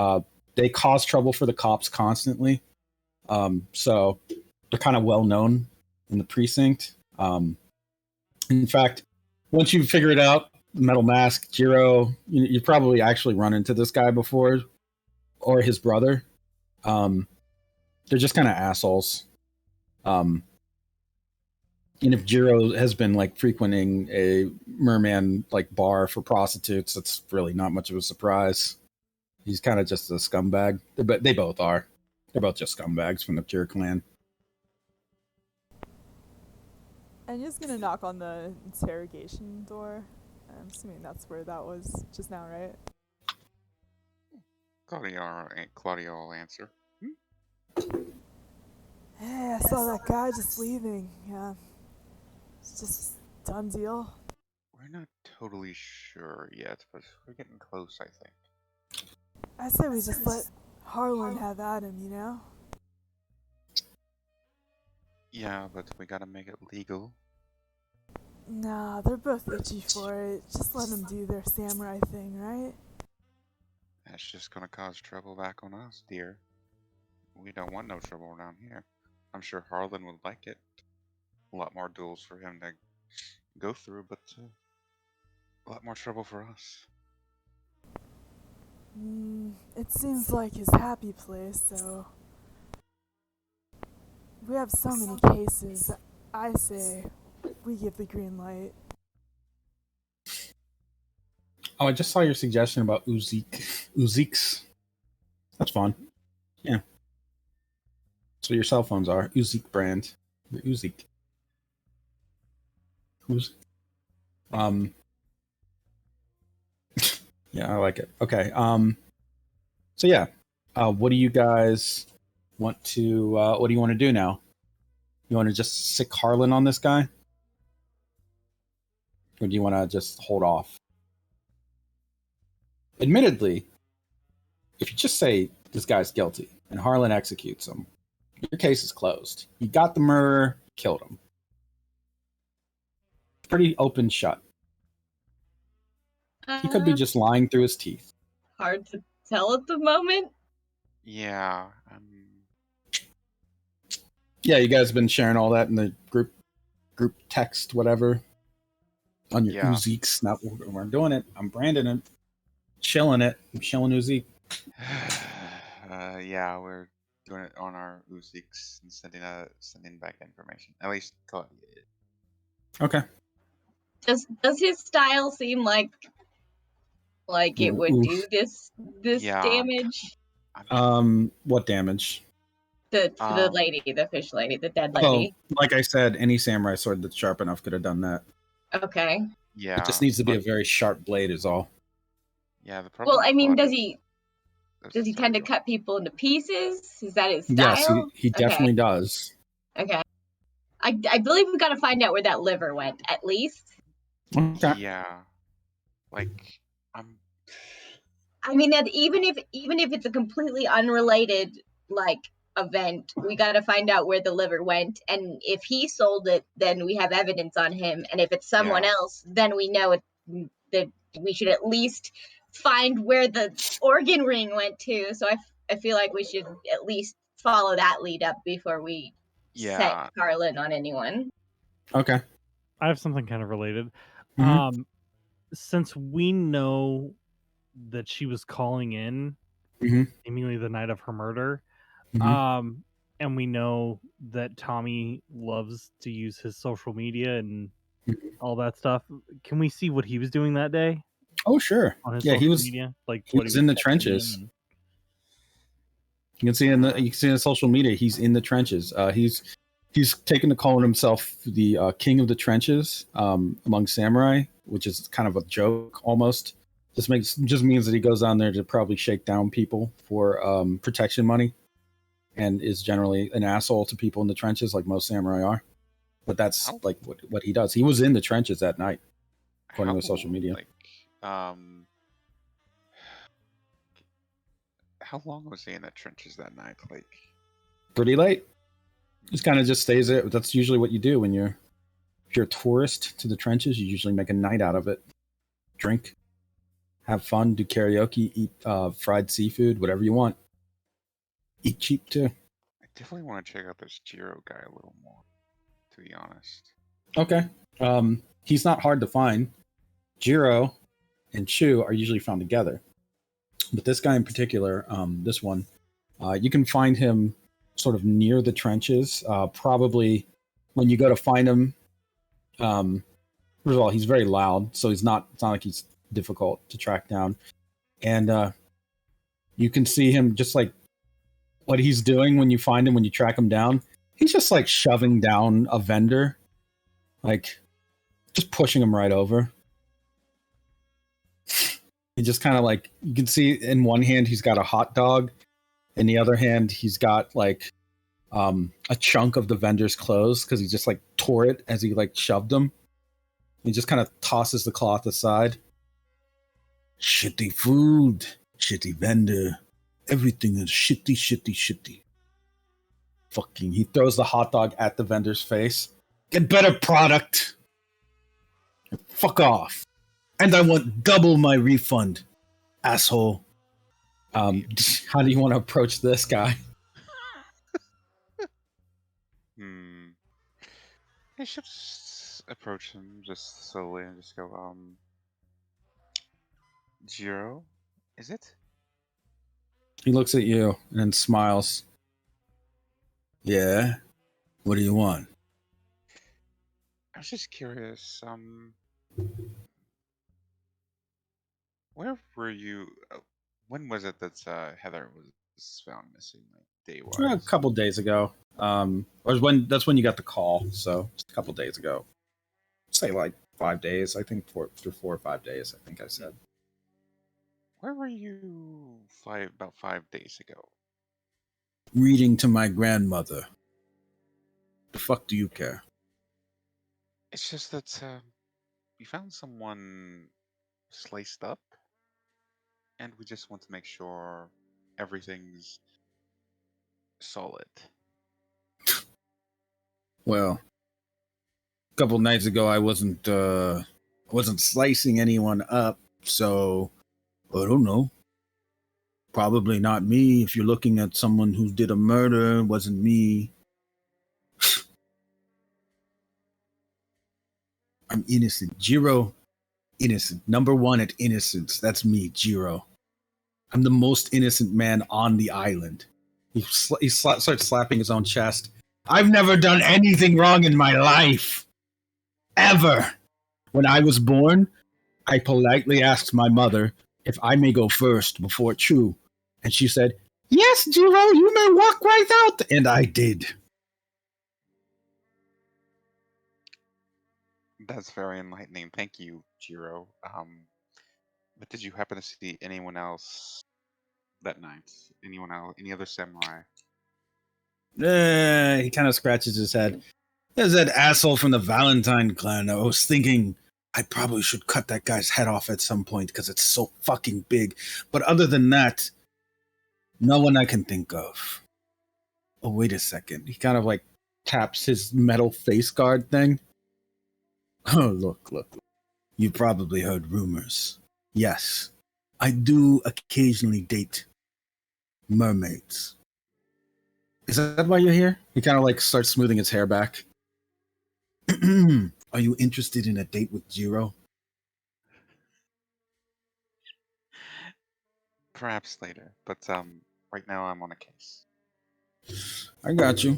They cause trouble for the cops constantly. So they're kind of well known in the precinct. In fact, once you figure it out, Metal Mask, Jiro, you probably actually run into this guy before, or his brother. They're just kind of assholes. And if Jiro has been like frequenting a merman like bar for prostitutes, that's really not much of a surprise. He's kind of just a scumbag. But they both are. They're both just scumbags from the Cure clan. And you're just gonna knock on the interrogation door. I'm assuming that's where that was just now, right? Claudia will answer. Hey, I saw that guy just leaving. Yeah. It's just done deal. We're not totally sure yet, but we're getting close, I think. I say we just let Harlen have at him, you know? Yeah, but we gotta make it legal. Nah, they're both itchy for it. Just let them do their samurai thing, right? That's just gonna cause trouble back on us, dear. We don't want no trouble around here. I'm sure Harlen would like it. A lot more duels for him to go through, but a lot more trouble for us. It seems like his happy place, so... We have so many cases. I say we give the green light. Oh, I just saw your suggestion about Uziks. That's fun. Yeah. That's what your cell phones are. Uzik brand. The Uzik. Yeah, I like it. Okay. So yeah. What do you guys want to what do you want to do now? You want to just sick Harlen on this guy? Or do you want to just hold off? Admittedly, if you just say this guy's guilty and Harlen executes him, your case is closed. You got the murderer, killed him. Pretty open shut. He could be just lying through his teeth. Hard to tell at the moment. Yeah. Yeah, you guys have been sharing all that in the group text, whatever. On your Uziks. Now we're doing it. I'm branding it. Chilling it. I'm chilling Uzik. Yeah, we're doing it on our Uziks and sending back information. At least Claudia is. Okay. Does his style seem like it would do this damage? What damage? The lady, the fish lady, the dead lady. Oh, like I said, any samurai sword that's sharp enough could have done that. Okay. Yeah. It just needs to be a very sharp blade is all. Yeah, the problem. Well, I mean, does he tend to cut people into pieces? Is that his style? Yes, he definitely does. Okay. I believe we got to find out where that liver went, at least. Okay. Yeah. I mean, that even if it's a completely unrelated event, we got to find out where the liver went, and if he sold it, then we have evidence on him, and if it's someone else, then we know that we should at least find where the organ ring went to. So I feel like we should at least follow that lead up before we set Harlen on anyone. Okay. I have something kind of related. Mhm. Since we know that she was calling in Mhm. seemingly the night of her murder, Mhm. and we know that Tommy loves to use his social media and all that stuff. Can we see what he was doing that day Oh, sure. on his Yeah, social media? Like he what he was was in the texting in trenches. and- You can see in the social media, he's in the trenches. He's taken to calling himself the king of the trenches among samurai, which is kind of a joke almost. Just means that he goes down there to probably shake down people for protection money, and is generally an asshole to people in the trenches, like most samurai are. But that's How like what he does. He was in the trenches that night, according how to social media. like um how long was he in the trenches that night? Like, Pretty late. Just kind of just stays there. That's usually what you do when if you're a tourist to the trenches. You usually make a night out of it. Drink, have fun, do karaoke, eat fried seafood, whatever you want. Eat cheap too. I definitely want to check out this Jiro guy a little more, to be honest. Okay. He's not hard to find. Jiro and Chu are usually found together, but this guy in particular, this one, you can find him sort of near the trenches. Probably when you go to find him. First of all, he's very loud, so it's not like he's difficult to track down. And you can see him just like what he's doing when you find him, when you track him down. He's just like shoving down a vendor, like just pushing him right over. He just kind of like, you can see in one hand he's got a hot dog, in the other hand he's got like a chunk of the vendor's clothes because he just like tore it as he like shoved him. He just kind of tosses the cloth aside. Shitty food, shitty vendor. Everything is shitty, shitty, shitty. Fucking, he throws the hot dog at the vendor's face. Get better product. Fuck off. And I want double my refund, asshole. How do you want to approach this guy? I should just approach him just slowly and just go, Jiro, is it? He looks at you and then smiles. Yeah? What do you want? I was just curious, where were you? When was it that Heather was found missing, like day-wise? A couple days ago. That's when you got the call, so just a couple days ago. Say like 5 days, I think, 4 or 5 days, I think I said. Where were you about 5 days ago? Reading to my grandmother. The fuck do you care? It's just that we found someone sliced up, and we just want to make sure everything's solid. Well, a couple nights ago I wasn't slicing anyone up, so I don't know. Probably not me. If you're looking at someone who did a murder, it wasn't me. I'm innocent. Jiro, innocent. Number one at innocence. That's me, Jiro. I'm the most innocent man on the island. He starts slapping his own chest. I've never done anything wrong in my life. Ever. When I was born, I politely asked my mother if I may go first before Chu. And she said, yes, Jiro, you may walk right out. And I did. That's very enlightening. Thank you, Jiro. But did you happen to see anyone else that night? Anyone else? Any other samurai? He kind of scratches his head. There's that asshole from the Valentine clan. I was thinking I probably should cut that guy's head off at some point because it's so fucking big. But other than that, no one I can think of. Oh, wait a second. He kind of like taps his metal face guard thing. Oh, look. You probably heard rumors. Yes, I do occasionally date mermaids. Is that why you're here? He kind of like starts smoothing his hair back. Are you interested in a date with Jiro? Perhaps later, but right now I'm on a case. I got you.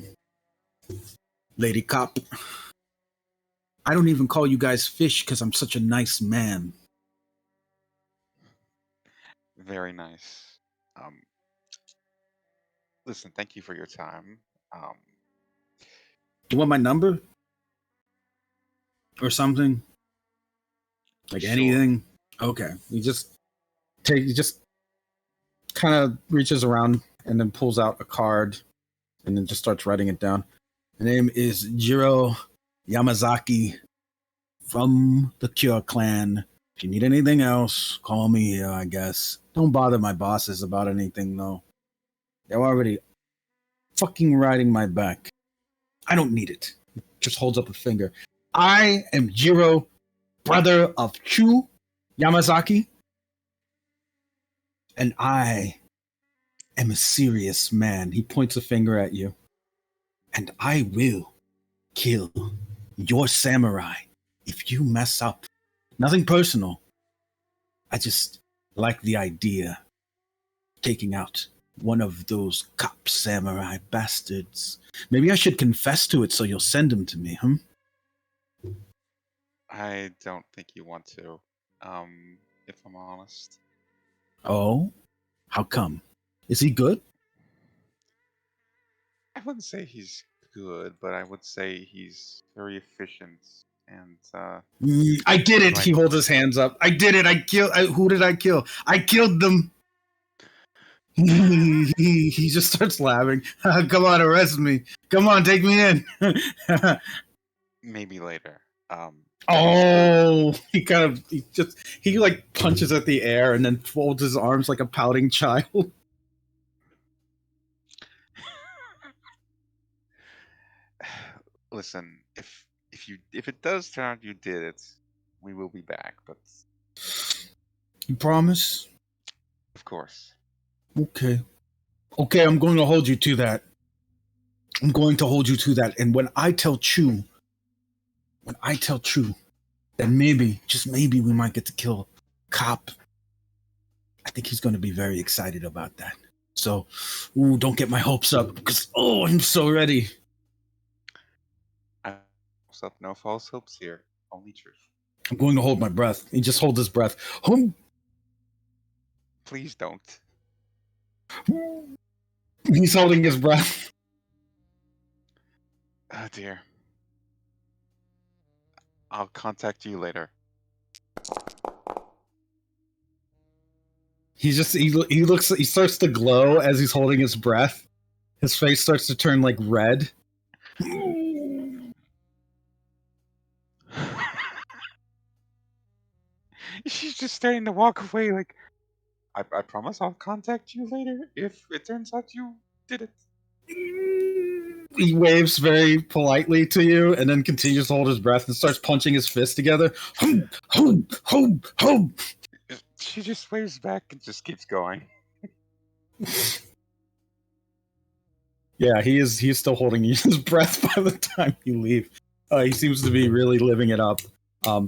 Lady Cop. I don't even call you guys fish because I'm such a nice man. Very nice. Listen, thank you for your time. Do you want my number? Or something? Like Sure. anything? Okay. He just kind of reaches around and then pulls out a card and then just starts writing it down. The name is Jiro Yamazaki from the Cure Clan. If you need anything else, call me here, I guess. Don't bother my bosses about anything, though. They're already fucking riding my back. I don't need it. Just holds up a finger. I am Jiro, brother of Chu Yamazaki. And I am a serious man. He points a finger at you. And I will kill your samurai if you mess up. Nothing personal. I just like the idea of taking out one of those cop samurai bastards. Maybe I should confess to it so you'll send him to me, I don't think you want to, if I'm honest. Oh? How come? Is he good? I wouldn't say he's good, but I would say he's very efficient and I did it. Right. He holds his hands up. I did it. Who did I kill? I killed them. He just starts laughing. Come on, arrest me. Come on, take me in. maybe later. Oh, he like punches at the air and then folds his arms like a pouting child. Listen, if it does turn out you did it, we will be back, but You promise? of course. Okay, I'm going to hold you to that. I'm going to hold you to that. And when I tell Chu, that maybe, just maybe, we might get to kill Cop, I think he's going to be very excited about that. So, don't get my hopes up, because, I'm so ready. No false hopes here, only truth. I'm going to hold my breath. He just holds his breath. Please don't. He's holding his breath. Oh dear. I'll contact you later. He starts to glow as he's holding his breath. His face starts to turn like red. She's just starting to walk away like, I promise I'll contact you later if it turns out you did it. He waves very politely to you and then continues to hold his breath and starts punching his fists together. She just waves back and just keeps going. Yeah, he's still holding his breath by the time you leave. He seems to be really living it up.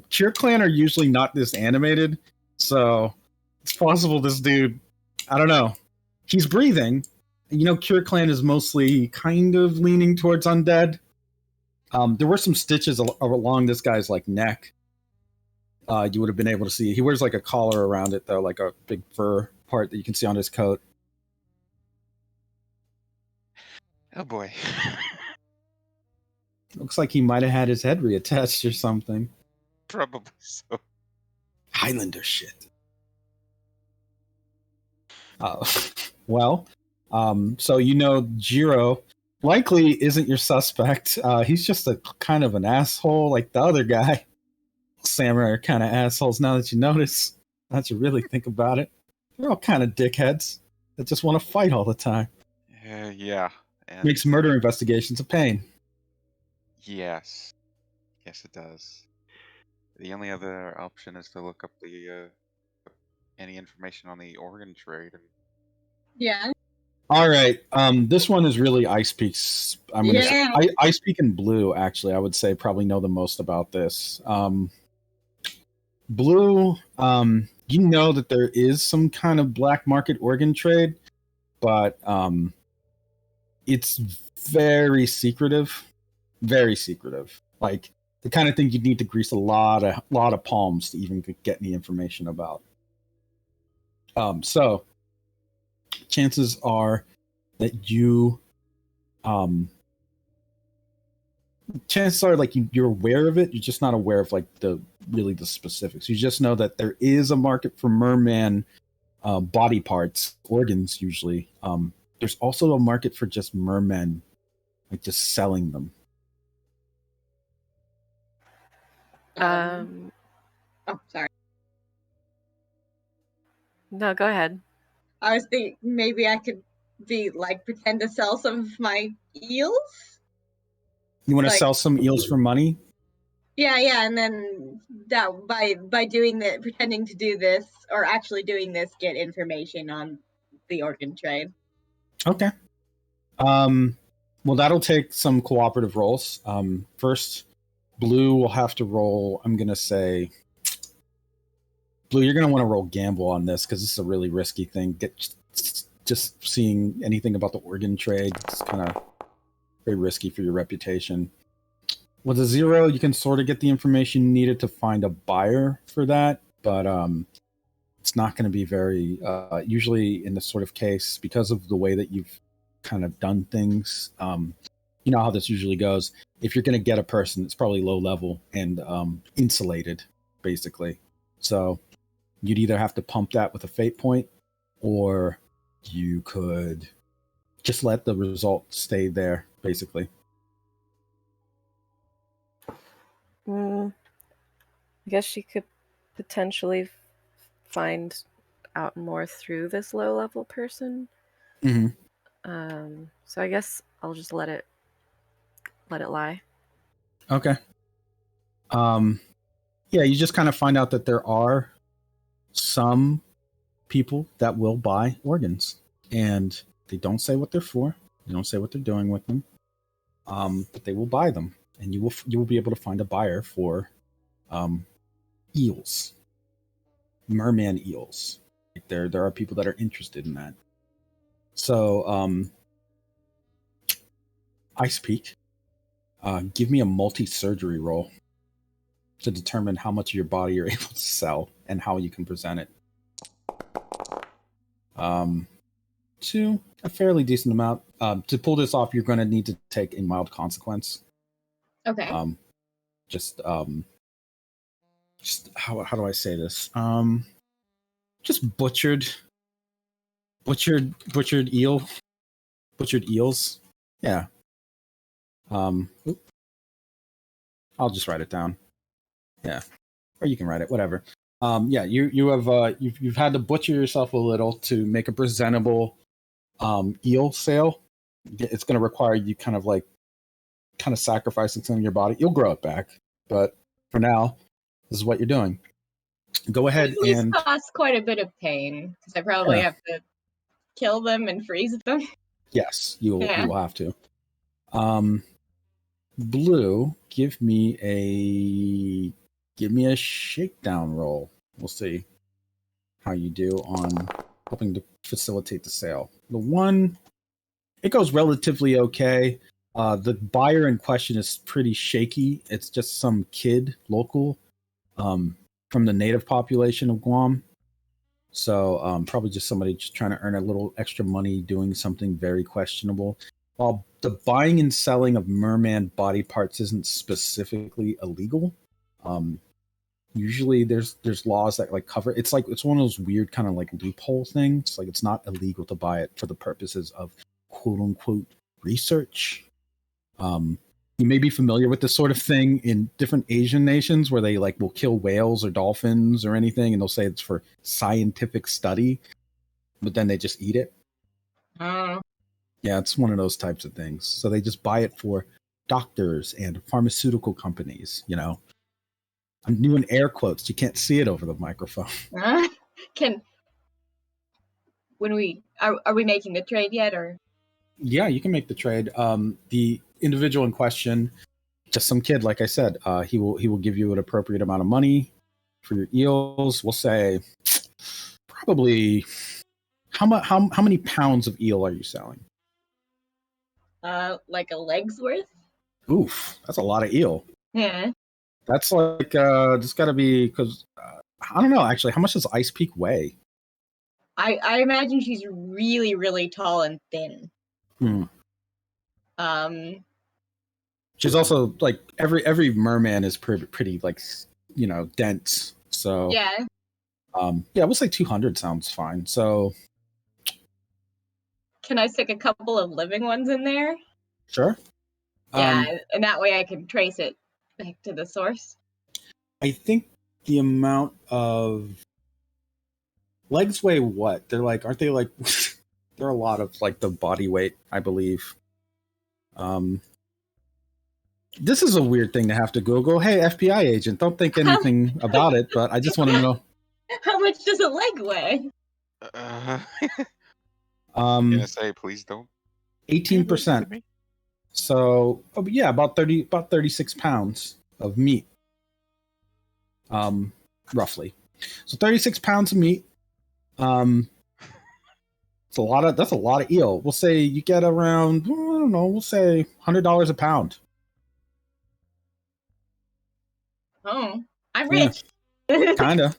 Cheer Clan are usually not this animated, so it's possible this dude, I don't know. He's breathing. Cure Clan is mostly kind of leaning towards undead. There were some stitches along this guy's like neck. You would have been able to see. He wears like a collar around it though, like a big fur part that you can see on his coat. Oh boy. Looks like he might have had his head reattached or something. Probably so. Highlander shit. Well, so Jiro likely isn't your suspect. He's just a kind of an asshole like the other guy. Samurai are kind of assholes now that you notice. Now that you really think about it. They're all kind of dickheads that just want to fight all the time. Yeah. And Makes murder investigations a pain. Yes. Yes, it does. The only other option is to look up any information on the organ trade. Yeah. All right. This one is really Ice Peak's. I'm gonna say Ice Peak and Blue. Actually, I would say probably know the most about this. Blue, you know that there is some kind of black market organ trade, but it's very secretive. Very secretive. Like the kind of thing you'd need to grease a lot of palms to even get any information about. So chances are that you chances are like you're aware of it, you're just not aware of like the specifics. You just know that there is a market for merman body parts, organs usually. There's also a market for just mermen, like just selling them. Oh, sorry. No, go ahead. I was thinking maybe I could pretend to sell some of my eels. You want to sell some eels for money? Yeah, and then that by doing that, pretending to do this or actually doing this, get information on the organ trade. Okay. Well, that'll take some cooperative rolls. First, Blue will have to roll. I'm gonna say, Blue, you're gonna want to roll gamble on this because this is a really risky thing. Just seeing anything about the organ trade, it's kind of very risky for your reputation. With a 0, you can sort of get the information needed to find a buyer for that, but it's not going to be very. Usually, in this sort of case, because of the way that you've kind of done things, you know how this usually goes. If you're going to get a person, it's probably low level and insulated, basically. So you'd either have to pump that with a fate point, or you could just let the result stay there, basically. I guess she could potentially find out more through this low-level person. Mm-hmm. So I guess I'll just let it lie. Okay. Yeah, you just kind of find out that there are some people that will buy organs, and they don't say what they're for. They don't say what they're doing with them. But they will buy them, and you will be able to find a buyer for eels, merman eels. There are people that are interested in that. So, Ice Peak, give me a multi-surgery roll to determine how much of your body you're able to sell and how you can present it. 2, a fairly decent amount. To pull this off, you're going to need to take a mild consequence. Okay. Just how do I say this? Just butchered eels. Yeah. I'll just write it down. Yeah, or you can write it, whatever. Yeah, you've had to butcher yourself a little to make a presentable eel sale. It's going to require you kind of sacrificing some of your body. You'll grow it back, but for now, this is what you're doing. Go ahead and cause quite a bit of pain because I probably have to kill them and freeze them. Yes, you will have to. Blue, give me a shakedown roll. We'll see how you do on helping to facilitate the sale. The 1, it goes relatively okay. The buyer in question is pretty shaky. It's just some kid local from the native population of Guam. So probably just somebody just trying to earn a little extra money doing something very questionable. While the buying and selling of merman body parts isn't specifically illegal, usually there's laws that cover it's one of those weird kind of loophole things. Like it's not illegal to buy it for the purposes of quote unquote research. You may be familiar with this sort of thing in different Asian nations where they will kill whales or dolphins or anything, and they'll say it's for scientific study, but then they just eat it. Yeah, it's one of those types of things. So they just buy it for doctors and pharmaceutical companies. I'm doing air quotes. You can't see it over the microphone. Are we making the trade yet, or? Yeah, you can make the trade. The individual in question, just some kid, like I said, he will give you an appropriate amount of money For your eels, we'll say probably how many pounds of eel are you selling? Like a leg's worth. Oof, that's a lot of eel. Yeah. That's like just got to be because I don't know actually. How much does Ice Peak weigh? I imagine she's really, really tall and thin. She's also like every merman is pretty like dense. So yeah, we'll say 200 sounds fine. So can I stick a couple of living ones in there? Sure. Yeah, and that way I can trace it back to the source. I think the amount of legs weigh what? They're like, aren't they like? They're a lot of like the body weight, I believe. This is a weird thing to have to Google. Hey, FBI agent, don't think anything about it, but I just want to know. How much does a leg weigh? Gonna say, please don't. 18%. So, about 36 pounds of meat. Roughly. So 36 pounds of meat. That's a lot of eel. We'll say you get around, I don't know, we'll say $100 a pound. Oh, I'm rich. Yeah, kind of.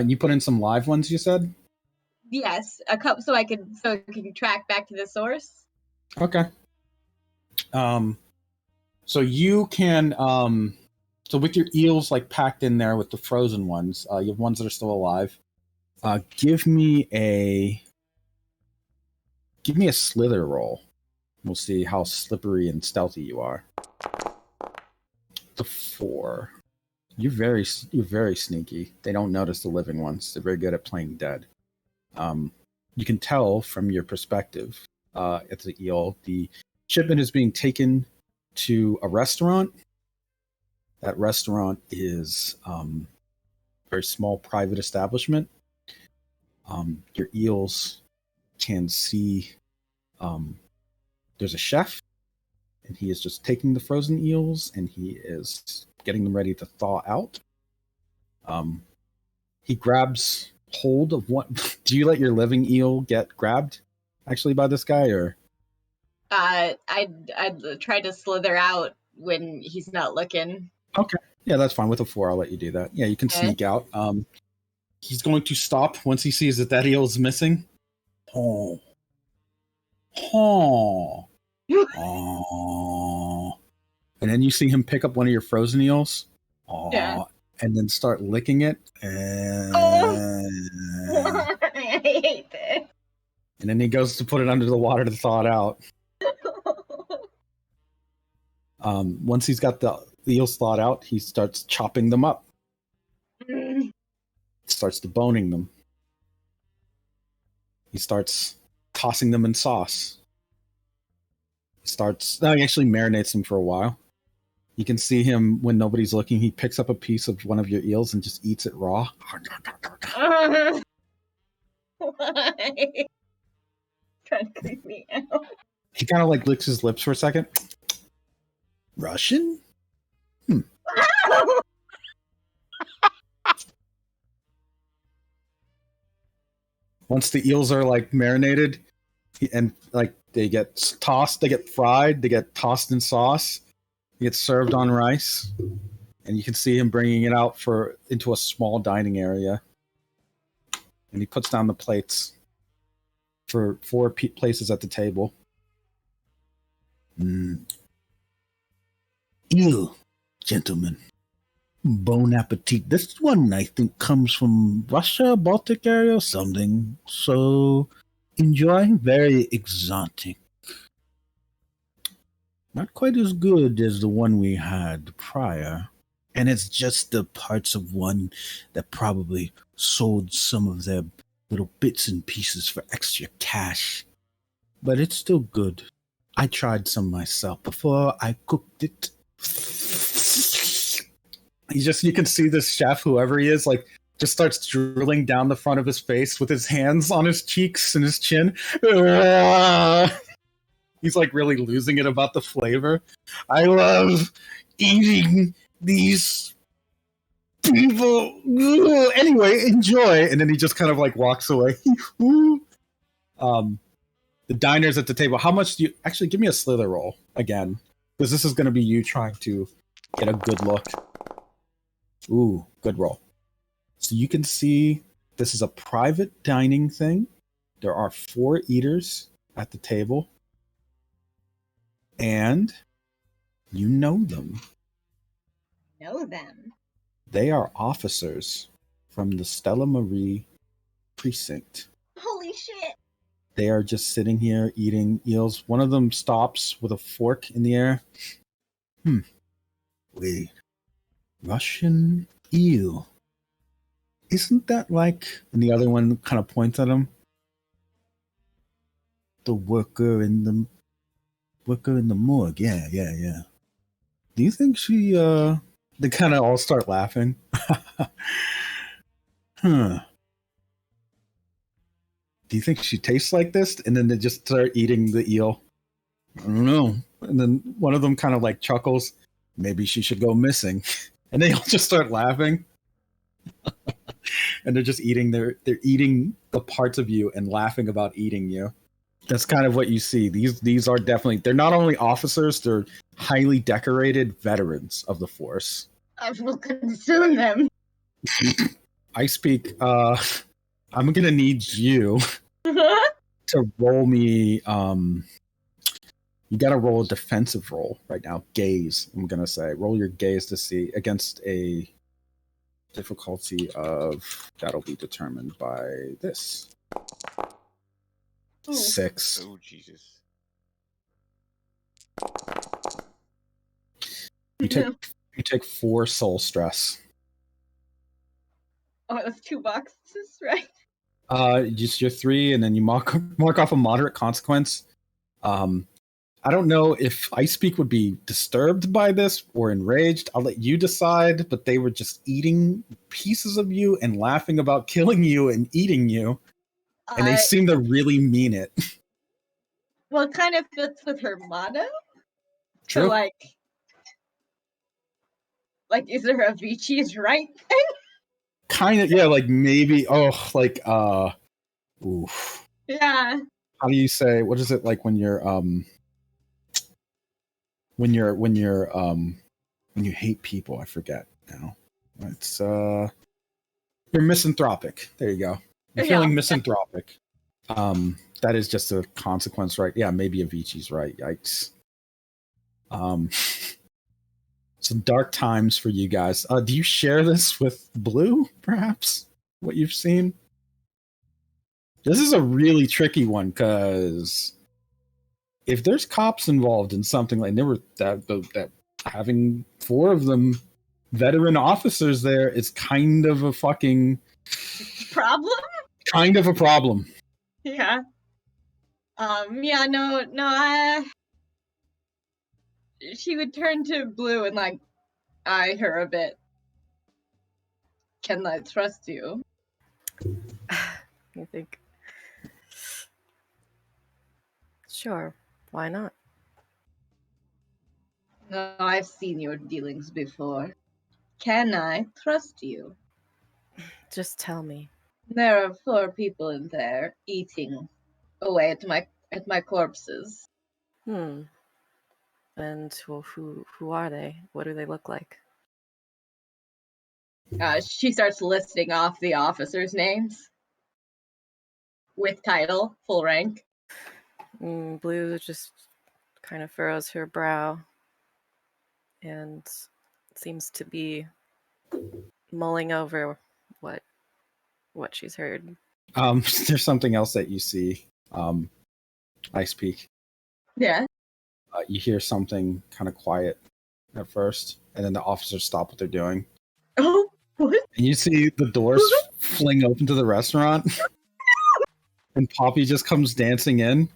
You put in some live ones, you said? Yes, a cup so I can track back to the source. Okay. So you can so with your eels like packed in there with the frozen ones, you have ones that are still alive. Give me a slither roll. We'll see how slippery and stealthy you are. The 4. You're very sneaky. They don't notice the living ones. They're very good at playing dead. You can tell from your perspective, it's the eel. The shipment is being taken to a restaurant. That restaurant is a very small private establishment. Your eels can see there's a chef, and he is just taking the frozen eels and he is getting them ready to thaw out. He grabs hold of one. Do you let your living eel get grabbed actually by this guy, or? I'd try to slither out when he's not looking. Okay. Yeah, that's fine. With a 4, I'll let you do that. Yeah, you can sneak out. He's going to stop once he sees that eel is missing. Oh. And then you see him pick up one of your frozen eels. Yeah. And then start licking it. I hate this. And then he goes to put it under the water to thaw it out. Once he's got the eels thawed out, he starts chopping them up. Starts deboning them. He starts tossing them in sauce. He actually marinates them for a while. You can see him when nobody's looking. He picks up a piece of one of your eels and just eats it raw. Why? Trying to creep me out. He kind of like licks his lips for a second. Russian? Once the eels are like marinated and like they get tossed, they get fried, they get tossed in sauce, they get served on rice, and you can see him bringing it out into a small dining area. And he puts down the plates for 4 places at the table. Eel, gentlemen. Bon appetit. This one, I think, comes from Russia, Baltic area, or something. So, enjoy. Very exotic. Not quite as good as the one we had prior. And it's just the parts of one that probably sold some of their little bits and pieces for extra cash. But it's still good. I tried some myself before I cooked it. You can see this chef, whoever he is, like just starts drilling down the front of his face with his hands on his cheeks and his chin. He's like really losing it about the flavor. I love eating these people. Ugh. Anyway, enjoy. And then he just kind of like walks away. The diner's at the table. How much do you actually give me a slither roll again? Because this is going to be you trying to get a good look. Ooh, good roll. So you can see this is a private dining thing. There are 4 eaters at the table. And you know them. Know them. They are officers from the Stella Marie precinct. Holy shit. They are just sitting here eating eels. One of them stops with a fork in the air. Wait. Russian eel. Isn't that like... And the other one kind of points at him. The worker in the morgue. Yeah. Do you think she... They kind of all start laughing. Huh. Do you think she tastes like this? And then they just start eating the eel. I don't know. And then one of them kind of like chuckles. Maybe she should go missing. And they all just start laughing. And they're just eating they're eating the parts of you and laughing about eating you. That's kind of what you see. These are definitely, they're not only officers, they're highly decorated veterans of the force. I will consume them. I speak, I'm gonna need you to roll me, you gotta roll a defensive roll right now. Gaze, I'm gonna say. Roll your gaze to see against a difficulty of, that'll be determined by this. Ooh. 6. Oh, Jesus. You take 4 soul stress. Oh, it was 2 boxes, right? Just your 3, and then you mark off a moderate consequence. I don't know if I Speak would be disturbed by this or enraged. I'll let you decide, but they were just eating pieces of you and laughing about killing you and eating you. And they seem to really mean it. Well, it kind of fits with her motto. True. So, like, is there a Vici is right thing? Kind of, yeah, like maybe, oof. Yeah. How do you say, what is it like when you're, when you hate people? I forget now. It's, you're misanthropic. There you go. You're feeling misanthropic. That is just a consequence, right? Yeah, maybe Avicii's right. Yikes. Some dark times for you guys. Do you share this with Blue, perhaps? What you've seen? This is a really tricky one, because if there's cops involved in something like, there were that having 4 of them veteran officers there is kind of a fucking problem. Kind of a problem. Yeah. She would turn to Blue and like eye her a bit. Can I trust you? You think? Sure. Why not? No, I've seen your dealings before. Can I trust you? Just tell me. There are 4 people in there eating away at my corpses. And well, who are they? What do they look like? She starts listing off the officers' names with title, full rank. Blue just kind of furrows her brow and seems to be mulling over what she's heard. There's something else that you see. I Speak. Yeah. You hear something kind of quiet at first, and then the officers stop what they're doing. Oh, what? And you see the doors fling open to the restaurant, and Poppy just comes dancing in.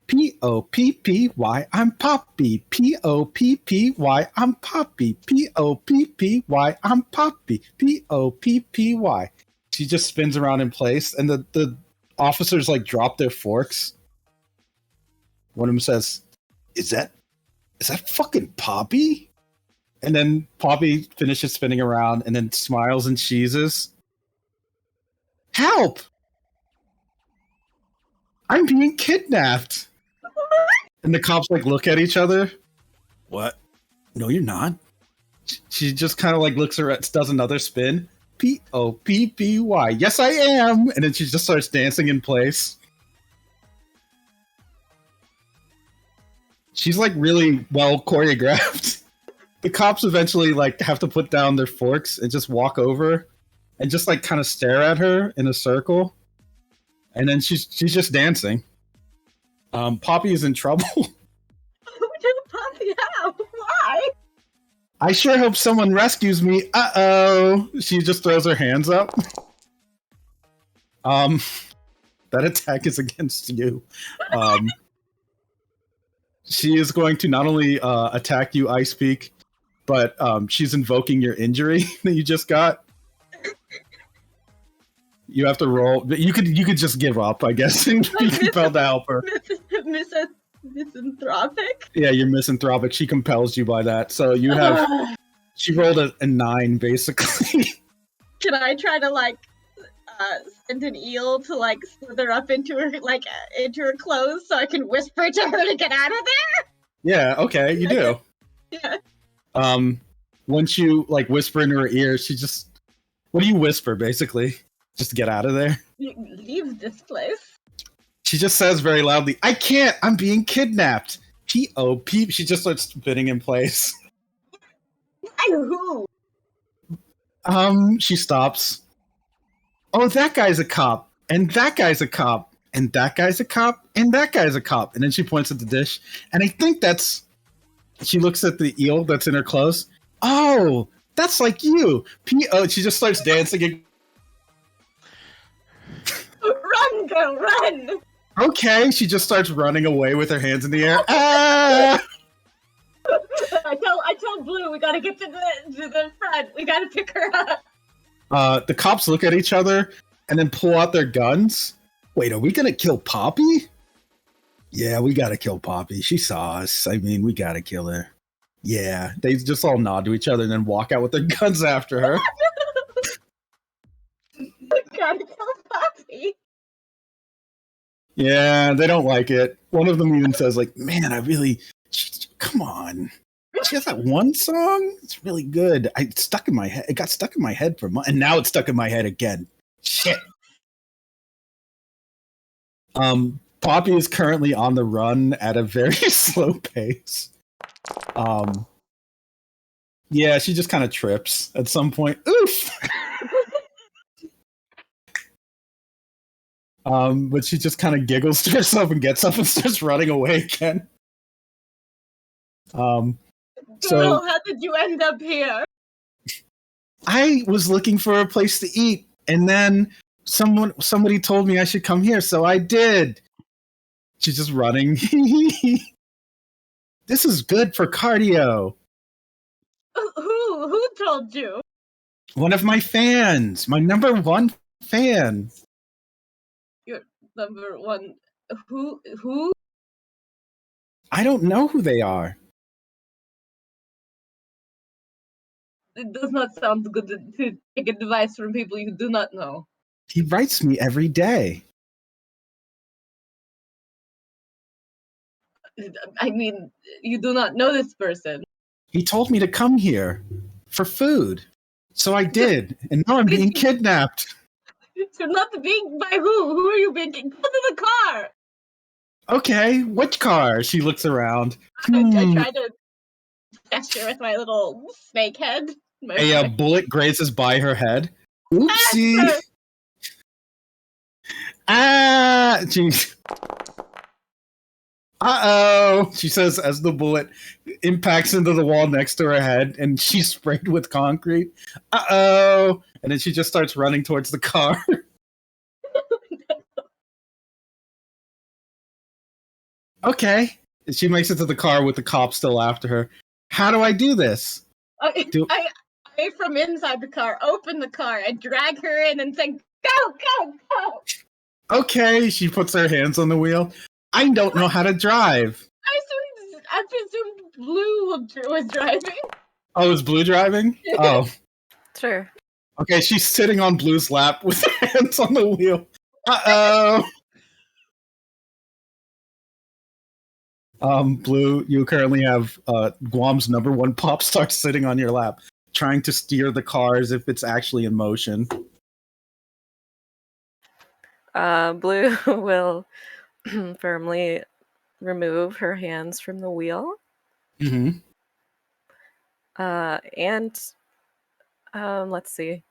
P-O-P-P-Y, I'm Poppy. P-O-P-P-Y, I'm Poppy. P-O-P-P-Y, I'm Poppy. P-O-P-P-Y. She just spins around in place, and the officers like drop their forks. One of them says, Is that fucking Poppy? And then Poppy finishes spinning around and then smiles and cheeses. Help! I'm being kidnapped. And the cops like look at each other. What? No, you're not. She just kind of like looks around, does another spin. Poppy. Yes, I am. And then she just starts dancing in place. She's like really well choreographed. The cops eventually like have to put down their forks and just walk over and just like kind of stare at her in a circle. And then she's just dancing. Poppy is in trouble. Who did Poppy have? Why? I sure hope someone rescues me. Uh-oh. She just throws her hands up. That attack is against you. She is going to not only attack you, Ice Peak, but she's invoking your injury that you just got. You have to roll. You could just give up, I guess, and be compelled to help her. Misanthropic? Yeah, you're misanthropic. She compels you by that. So you have... She rolled a 9, basically. Can I try to, like, send an eel to, like, slither up into her, like, into her clothes so I can whisper to her to get out of there? Yeah, okay, you do. Yeah. Once you, like, whisper in her ear, she just... What do you whisper, basically? Just get out of there? Leave this place. She just says very loudly, I can't! I'm being kidnapped! P.O.P. She just starts spinning in place. Who? She stops. Oh, that guy's a cop. And that guy's a cop. And that guy's a cop. And that guy's a cop. And then she points at the dish. And I think that's... She looks at the eel that's in her clothes. Oh, that's like you. P.O. She just starts dancing. Run, girl, run! Okay, she just starts running away with her hands in the air. Ah! I tell Blue we gotta get to the front. We gotta pick her up. The cops look at each other and then pull out their guns. Wait, are we gonna kill Poppy? Yeah, we gotta kill Poppy. She saw us. I mean, we gotta kill her. Yeah, they just all nod to each other and then walk out with their guns after her. We gotta kill Poppy. Yeah, they don't like it. One of them even says, like, man, come on. She has that one song. It's really good. It got stuck in my head for months, and now it's stuck in my head again. Shit. Poppy is currently on the run at a very slow pace. Yeah, she just kind of trips at some point. Oof. But she just kind of giggles to herself and gets up and starts running away again. Girl, how did you end up here? I was looking for a place to eat, and then somebody told me I should come here, so I did. She's just running. This is good for cardio. Who told you? One of my fans, my number one fan. Your number one. Who? I don't know who they are. It does not sound good to take advice from people you do not know. He writes me every day. I mean, you do not know this person. He told me to come here for food. So I did, and now I'm being kidnapped. You're not being by who? Who are you being? Go to the car! Okay, which car? She looks around. I try to gesture with my little snake head. A bullet grazes by her head. Oopsie! Ah! Jeez. Uh-oh! She says as the bullet impacts into the wall next to her head and she's sprayed with concrete. Uh-oh! And then she just starts running towards the car. Okay. She makes it to the car with the cop still after her. How do I do this? I from inside the car, open the car, and drag her in and say, go! Okay, she puts her hands on the wheel. I don't know how to drive. I presumed Blue was driving. Oh, is Blue driving? Oh, Sure. okay. She's sitting on Blue's lap with her hands on the wheel. Uh-oh. Blue, you currently have Guam's #1 pop star sitting on your lap, trying to steer the car as if it's actually in motion. Blue will firmly remove her hands from the wheel. Mm-hmm. And let's see.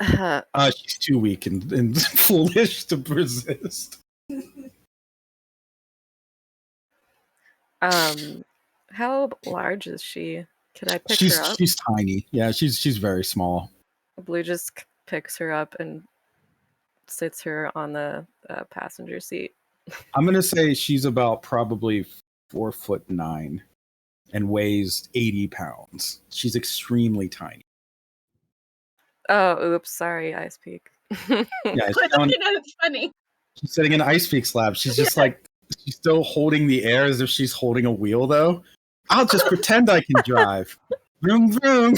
She's too weak and foolish to resist. How large is she? Can I pick her up? She's tiny. Yeah, she's very small. Blue just picks her up and sits her on the passenger seat. I'm gonna say she's about probably 4'9" and weighs 80 pounds. She's extremely tiny. Oh, oops, sorry, Ice Peak. Yeah, It's funny. she's sitting in Ice Peak's lap. She's just like, she's still holding the air as if she's holding a wheel, though. I'll just pretend I can drive. Vroom, vroom.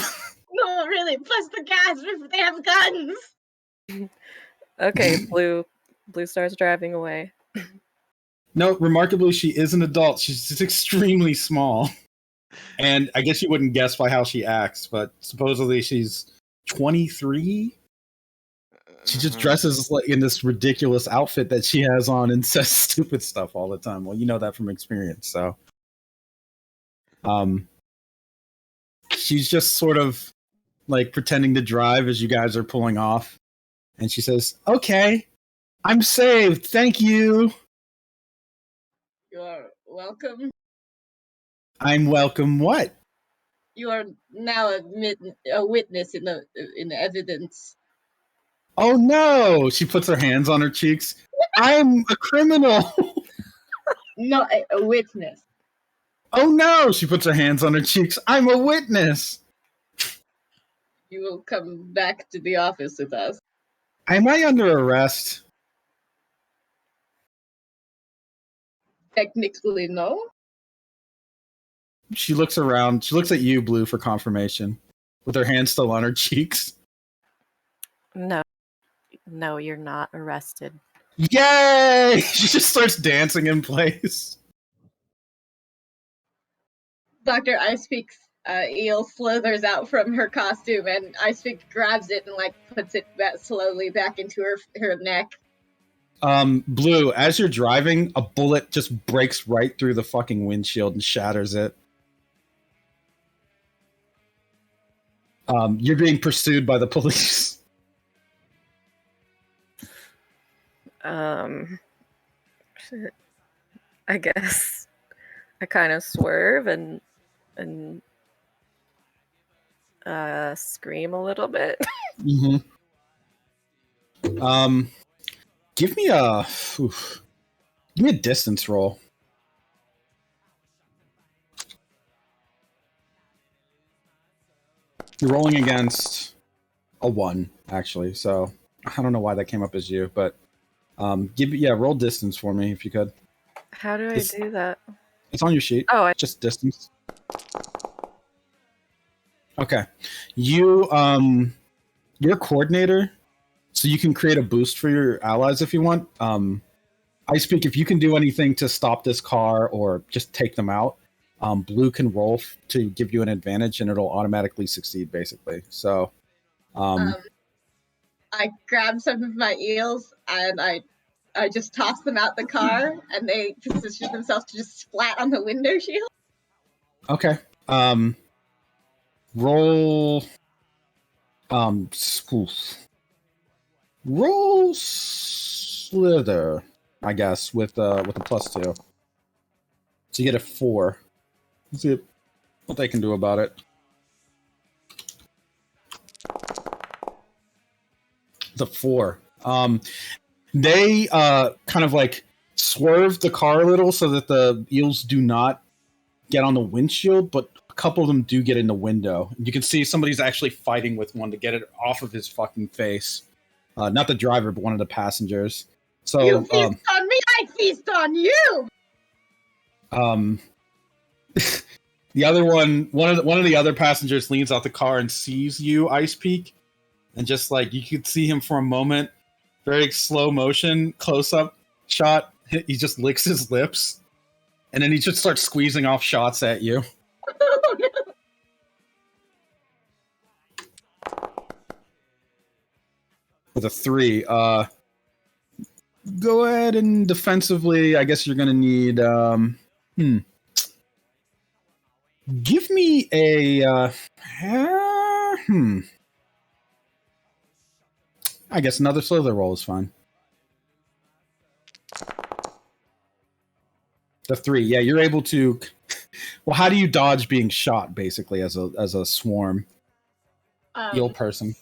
No, really, plus the gas if they have guns. Okay, Blue starts driving away. No, remarkably, she is an adult. She's just extremely small. And I guess you wouldn't guess by how she acts, but supposedly she's 23. She just dresses like in this ridiculous outfit that she has on and says stupid stuff all the time. Well, you know that from experience, so. She's just sort of like pretending to drive as you guys are pulling off. And she says, "Okay, I'm saved. Thank you." You are welcome. I'm welcome. What? You are now a witness in the evidence. Oh no! She puts her hands on her cheeks. I'm a criminal. No, a witness. Oh no! She puts her hands on her cheeks. I'm a witness. You will come back to the office with us. Am I under arrest? Technically, no. She looks around. She looks at you, Blue, for confirmation, with her hands still on her cheeks. No, you're not arrested. Yay! She just starts dancing in place. Dr. Icepeak's eel slithers out from her costume, and Icepeak grabs it and puts it slowly back into her neck. Blue, as you're driving, a bullet just breaks right through the fucking windshield and shatters it. You're being pursued by the police. I guess I kind of swerve and scream a little bit. Mm-hmm. Give me a distance roll. You're rolling against a 1, actually, so I don't know why that came up as you, but roll distance for me if you could. How do I do that? It's on your sheet. Oh, just distance. Okay. You're a coordinator, so you can create a boost for your allies if you want. Icepeak, if you can do anything to stop this car or just take them out, Blue can roll to give you an advantage, and it'll automatically succeed, basically. So, I grab some of my eels and I just toss them out the car, and they position themselves to just splat on the window shield. Okay. Roll. Roll slither, I guess, with a +2. So you get a 4. Let's see what they can do about it. The 4. They kind of like swerve the car a little so that the eels do not get on the windshield, but a couple of them do get in the window. You can see somebody's actually fighting with one to get it off of his fucking face. Not the driver, but one of the passengers. So you feast on me, I feast on you. The other one of the other passengers leans out the car and sees you, Ice Peak, and just like you could see him for a moment, very slow motion, close up shot. He just licks his lips, and then he just starts squeezing off shots at you. With a 3, go ahead and defensively. I guess you're gonna need. Give me a. I guess another slither roll is fine. The 3, yeah, you're able to. Well, how do you dodge being shot? Basically, as a swarm eel person.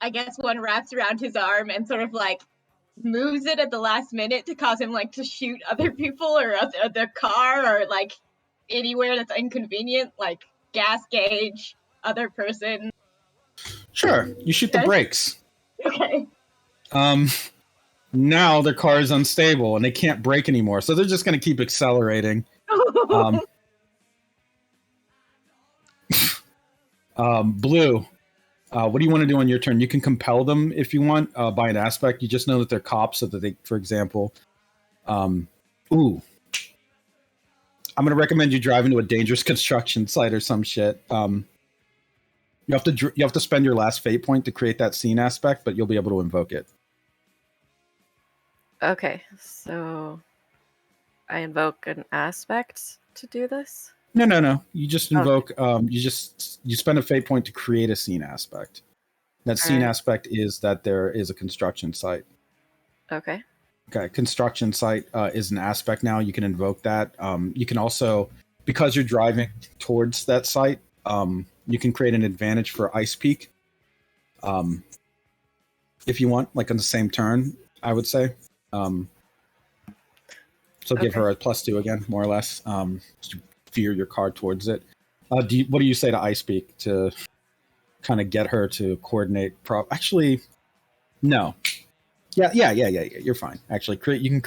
I guess one wraps around his arm and sort of like moves it at the last minute to cause him like to shoot other people or the car or like anywhere that's inconvenient, like gas gauge, other person. Sure, you shoot the brakes. Okay. Now their car is unstable and they can't brake anymore, so they're just going to keep accelerating. Blue, what do you want to do on your turn? You can compel them if you want by an aspect. You just know that they're cops, so that they, for example, I'm going to recommend you drive into a dangerous construction site or some shit. You have to spend your last fate point to create that scene aspect, but you'll be able to invoke it. Okay, so I invoke an aspect to do this? No. You just invoke. You spend a fate point to create a scene aspect. That scene aspect is that there is a construction site. Okay. Okay, construction site is an aspect now. You can invoke that. You can also, because you're driving towards that site, you can create an advantage for Ice Peak. If you want, like on the same turn, I would say. So give her a +2 again, more or less. To veer your car towards it. What do you say to Ice Peak to kind of get her to coordinate? Actually, no. Yeah. You're fine. Actually, you can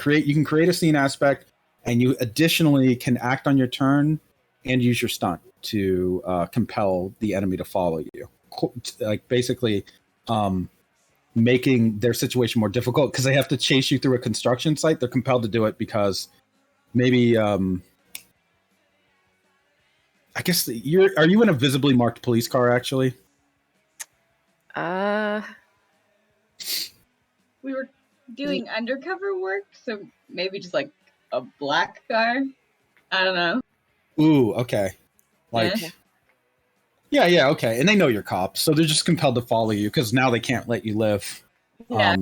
create a scene aspect, and you additionally can act on your turn and use your stunt to compel the enemy to follow you. Like basically, making their situation more difficult because they have to chase you through a construction site. They're compelled to do it because maybe. I guess are you in a visibly marked police car? Actually. We were doing undercover work, so maybe just like a black car. I don't know. Ooh, okay. Like, yeah, okay. And they know you're cops, so they're just compelled to follow you because now they can't let you live. Yeah.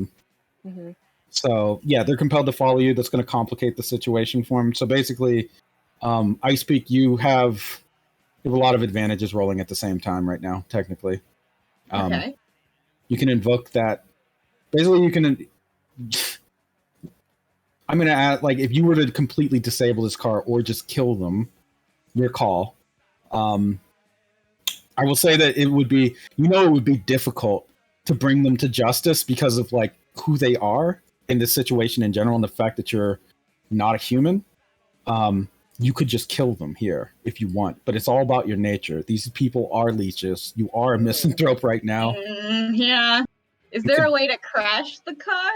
So yeah, they're compelled to follow you. That's going to complicate the situation for them. So basically, Ice Peak, you have a lot of advantages rolling at the same time right now. Technically, Okay. You can invoke that. Basically, you can. I'm going to add, like, if you were to completely disable this car or just kill them, your call. I will say that it would be difficult to bring them to justice because of like who they are in this situation in general and the fact that you're not a human. You could just kill them here if you want, but it's all about your nature. These people are leeches. You are a misanthrope right now. Yeah. Is there a way to crash the car?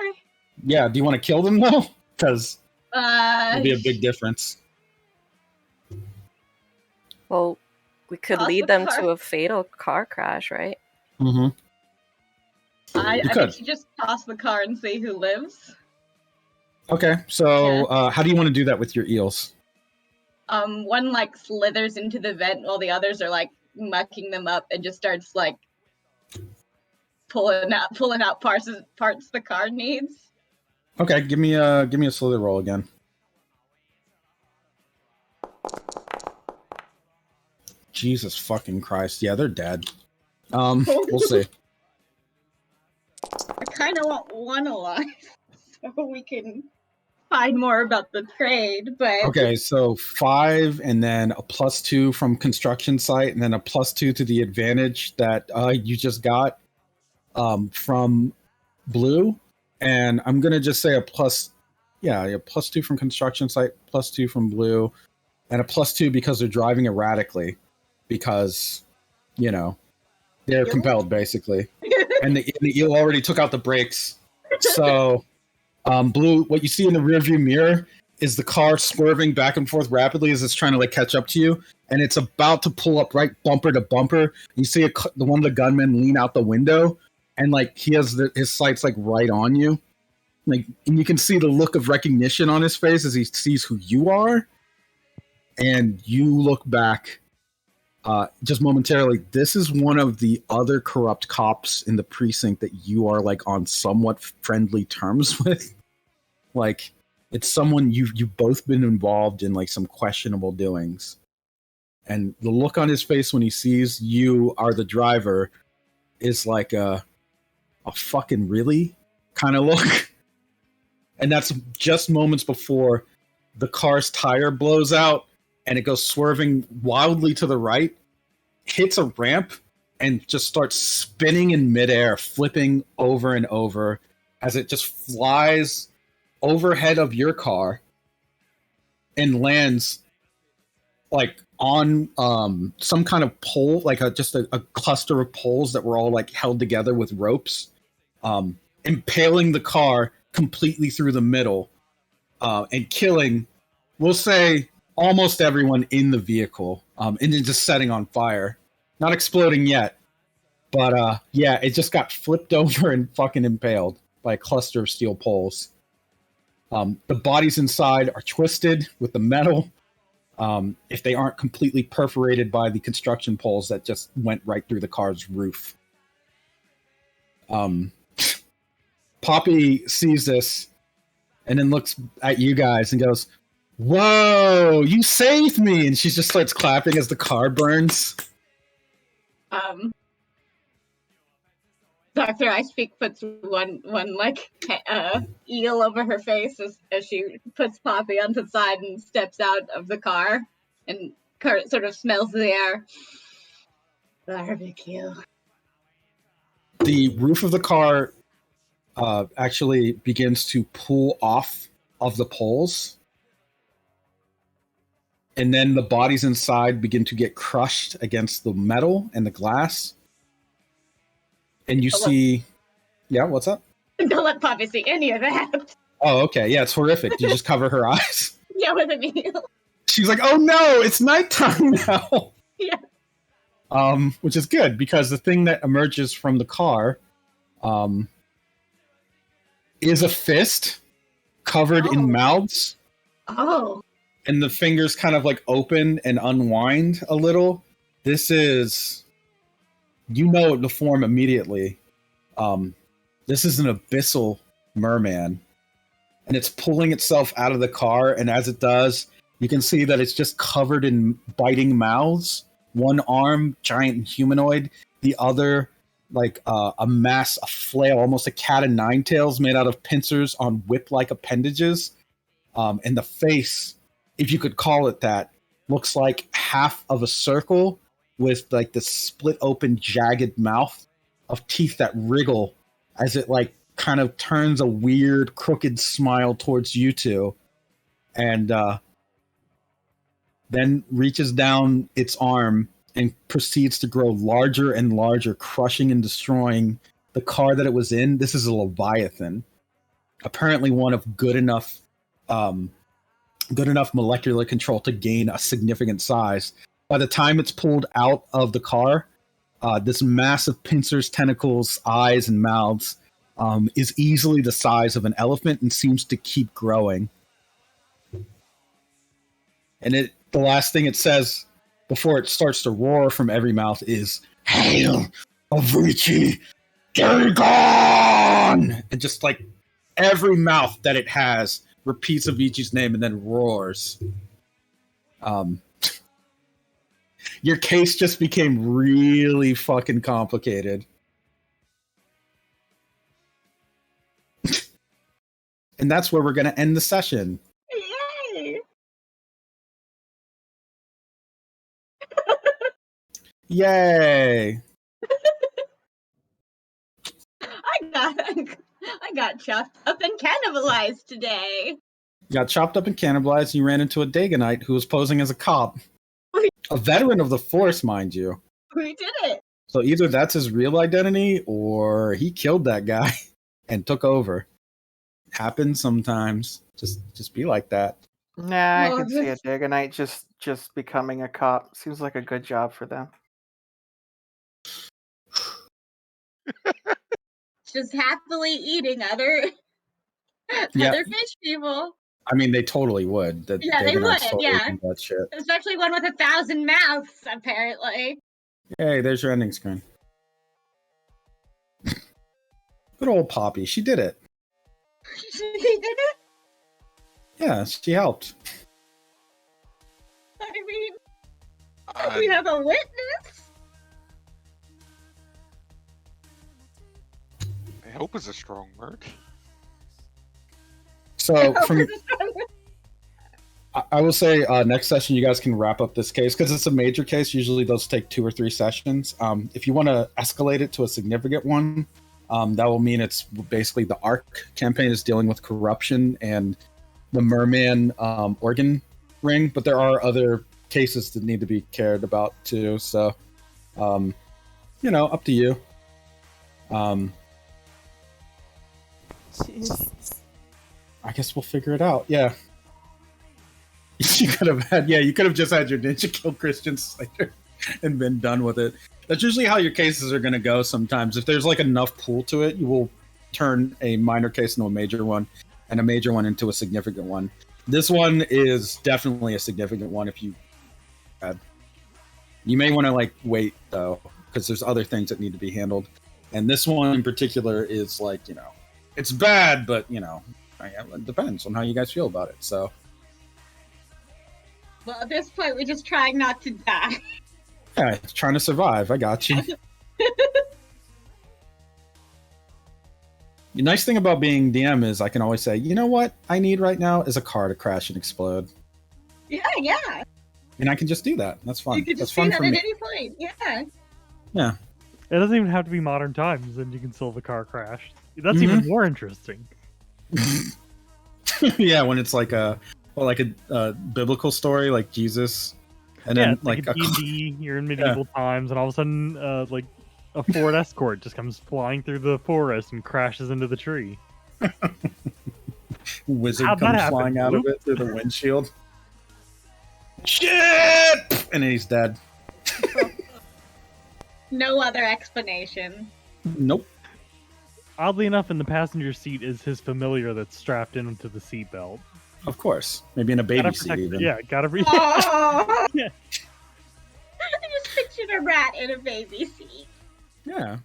Yeah. Do you want to kill them though? Because it'll be a big difference. Well, we could lead them to a fatal car crash, right? Mm-hmm. I think you just toss the car and see who lives. Okay, so how do you want to do that with your eels? One like slithers into the vent while the others are like mucking them up and just starts like pulling out parts the car needs. Okay, give me a slither roll again. Jesus fucking Christ! Yeah, they're dead. We'll see. I kind of want one alive so we can find more about the trade, but okay, so 5 and then a +2 from construction site and then a +2 to the advantage that you just got from Blue, and I'm gonna just say a +2 from construction site, +2 from Blue, and a +2 because they're driving erratically, because, you know, they're compelled, basically. And you already took out the brakes. So, Blue, what you see in the rearview mirror is the car swerving back and forth rapidly as it's trying to like catch up to you, and it's about to pull up right bumper to bumper. You see the one of the gunmen lean out the window, and like he has his sights like right on you, like, and you can see the look of recognition on his face as he sees who you are, and you look back. Just momentarily, this is one of the other corrupt cops in the precinct that you are like on somewhat friendly terms with. Like, it's someone you've both been involved in like some questionable doings. And the look on his face when he sees you are the driver is like a fucking really kind of look. And that's just moments before the car's tire blows out and it goes swerving wildly to the right, hits a ramp, and just starts spinning in midair, flipping over and over as it just flies overhead of your car and lands like on some kind of pole, like just a cluster of poles that were all like held together with ropes, impaling the car completely through the middle, and killing, we'll say, almost everyone in the vehicle, and then just setting on fire. Not exploding yet, but yeah, it just got flipped over and fucking impaled by a cluster of steel poles. The bodies inside are twisted with the metal, if they aren't completely perforated by the construction poles that just went right through the car's roof. Poppy sees this and then looks at you guys and goes, "Whoa, you saved me!" And she just starts clapping as the car burns. Dr. Icepeak puts one like eel over her face as she puts Poppy onto the side and steps out of the car and sort of smells the air. Barbecue. The roof of the car actually begins to pull off of the poles, and then the bodies inside begin to get crushed against the metal and the glass. And you see... Yeah, what's up? Don't let Poppy see any of that. Oh, okay. Yeah, it's horrific. You just cover her eyes. Yeah, with a needle. She's like, "Oh no, it's nighttime now." Yeah. Which is good, because the thing that emerges from the car is a fist covered in mouths. Oh. And the fingers kind of like open and unwind a little. This is, you know, the form immediately. This is an abyssal merman, and it's pulling itself out of the car. And as it does, you can see that it's just covered in biting mouths. One arm, giant humanoid. The other, like a mass, a flail, almost a cat of nine tails made out of pincers on whip-like appendages. And the face, if you could call it that, looks like half of a circle with like the split open jagged mouth of teeth that wriggle as it like kind of turns a weird crooked smile towards you two, and then reaches down its arm and proceeds to grow larger and larger, crushing and destroying the car that it was in. This is a Leviathan, apparently one of good enough molecular control to gain a significant size. By the time it's pulled out of the car, this massive pincers, tentacles, eyes, and mouths is easily the size of an elephant and seems to keep growing. And the last thing it says before it starts to roar from every mouth is, "Hail, Avicii, Dagon!" And just like every mouth that it has repeats Avicii's name and then roars. Your case just became really fucking complicated. And that's where we're going to end the session. Yay! Yay! I got chopped up and cannibalized today. got chopped up and cannibalized, and you ran into a Dagonite who was posing as a cop. A veteran of the Force, mind you. We did it. So either that's his real identity, or he killed that guy and took over. Happens sometimes. Just be like that. Nah, I Oh, could see a this- Dagonite just becoming a cop. Seems like a good job for them. Just happily eating other Yeah. other fish people. I mean, they totally would. The Yeah, they Dagonite's would, totally yeah. do that shit. Especially one with 1,000 mouths, apparently. Hey, there's your ending screen. Good old Poppy. She did it. He did it? Yeah, she helped. I mean, we have a witness. I hope is a strong word. So from I will say next session you guys can wrap up this case because it's a major case. Usually those take 2 or 3 sessions. If you want to escalate it to a significant one, that will mean it's basically the ARC campaign is dealing with corruption and the Merman organ ring, but there are other cases that need to be cared about too. So, up to you. Jeez. I guess we'll figure it out. Yeah. You could have just had your ninja kill Christian Slater and been done with it. That's usually how your cases are going to go sometimes. If there's like enough pool to it, you will turn a minor case into a major one and a major one into a significant one. This one is definitely a significant one if you may want to wait though, because there's other things that need to be handled. And this one in particular is it's bad, but it depends on how you guys feel about it. So, Well, at this point, we're just trying not to die. yeah, trying to survive. I got you. The nice thing about being DM is I can always say, you know what I need right now is a car to crash and explode. Yeah. And I can just do that. That's fun. You can That's just do fun that for at me. any point. Yeah. Yeah. It doesn't even have to be modern times, and you can solve a car crash. That's even more interesting. Yeah, when it's like a biblical story, like Jesus, and then it's like a D&D, you're in medieval times, and all of a sudden, a Ford Escort just comes flying through the forest and crashes into the tree. Wizard How'd that comes happen? flying out of it through the windshield. Shit! And he's dead. No other explanation. Nope. Oddly enough, in the passenger seat is his familiar that's strapped into the seatbelt. Of course. Maybe in a baby seat even. Yeah, gotta be. Oh! Yeah. I just pictured a rat in a baby seat. Yeah.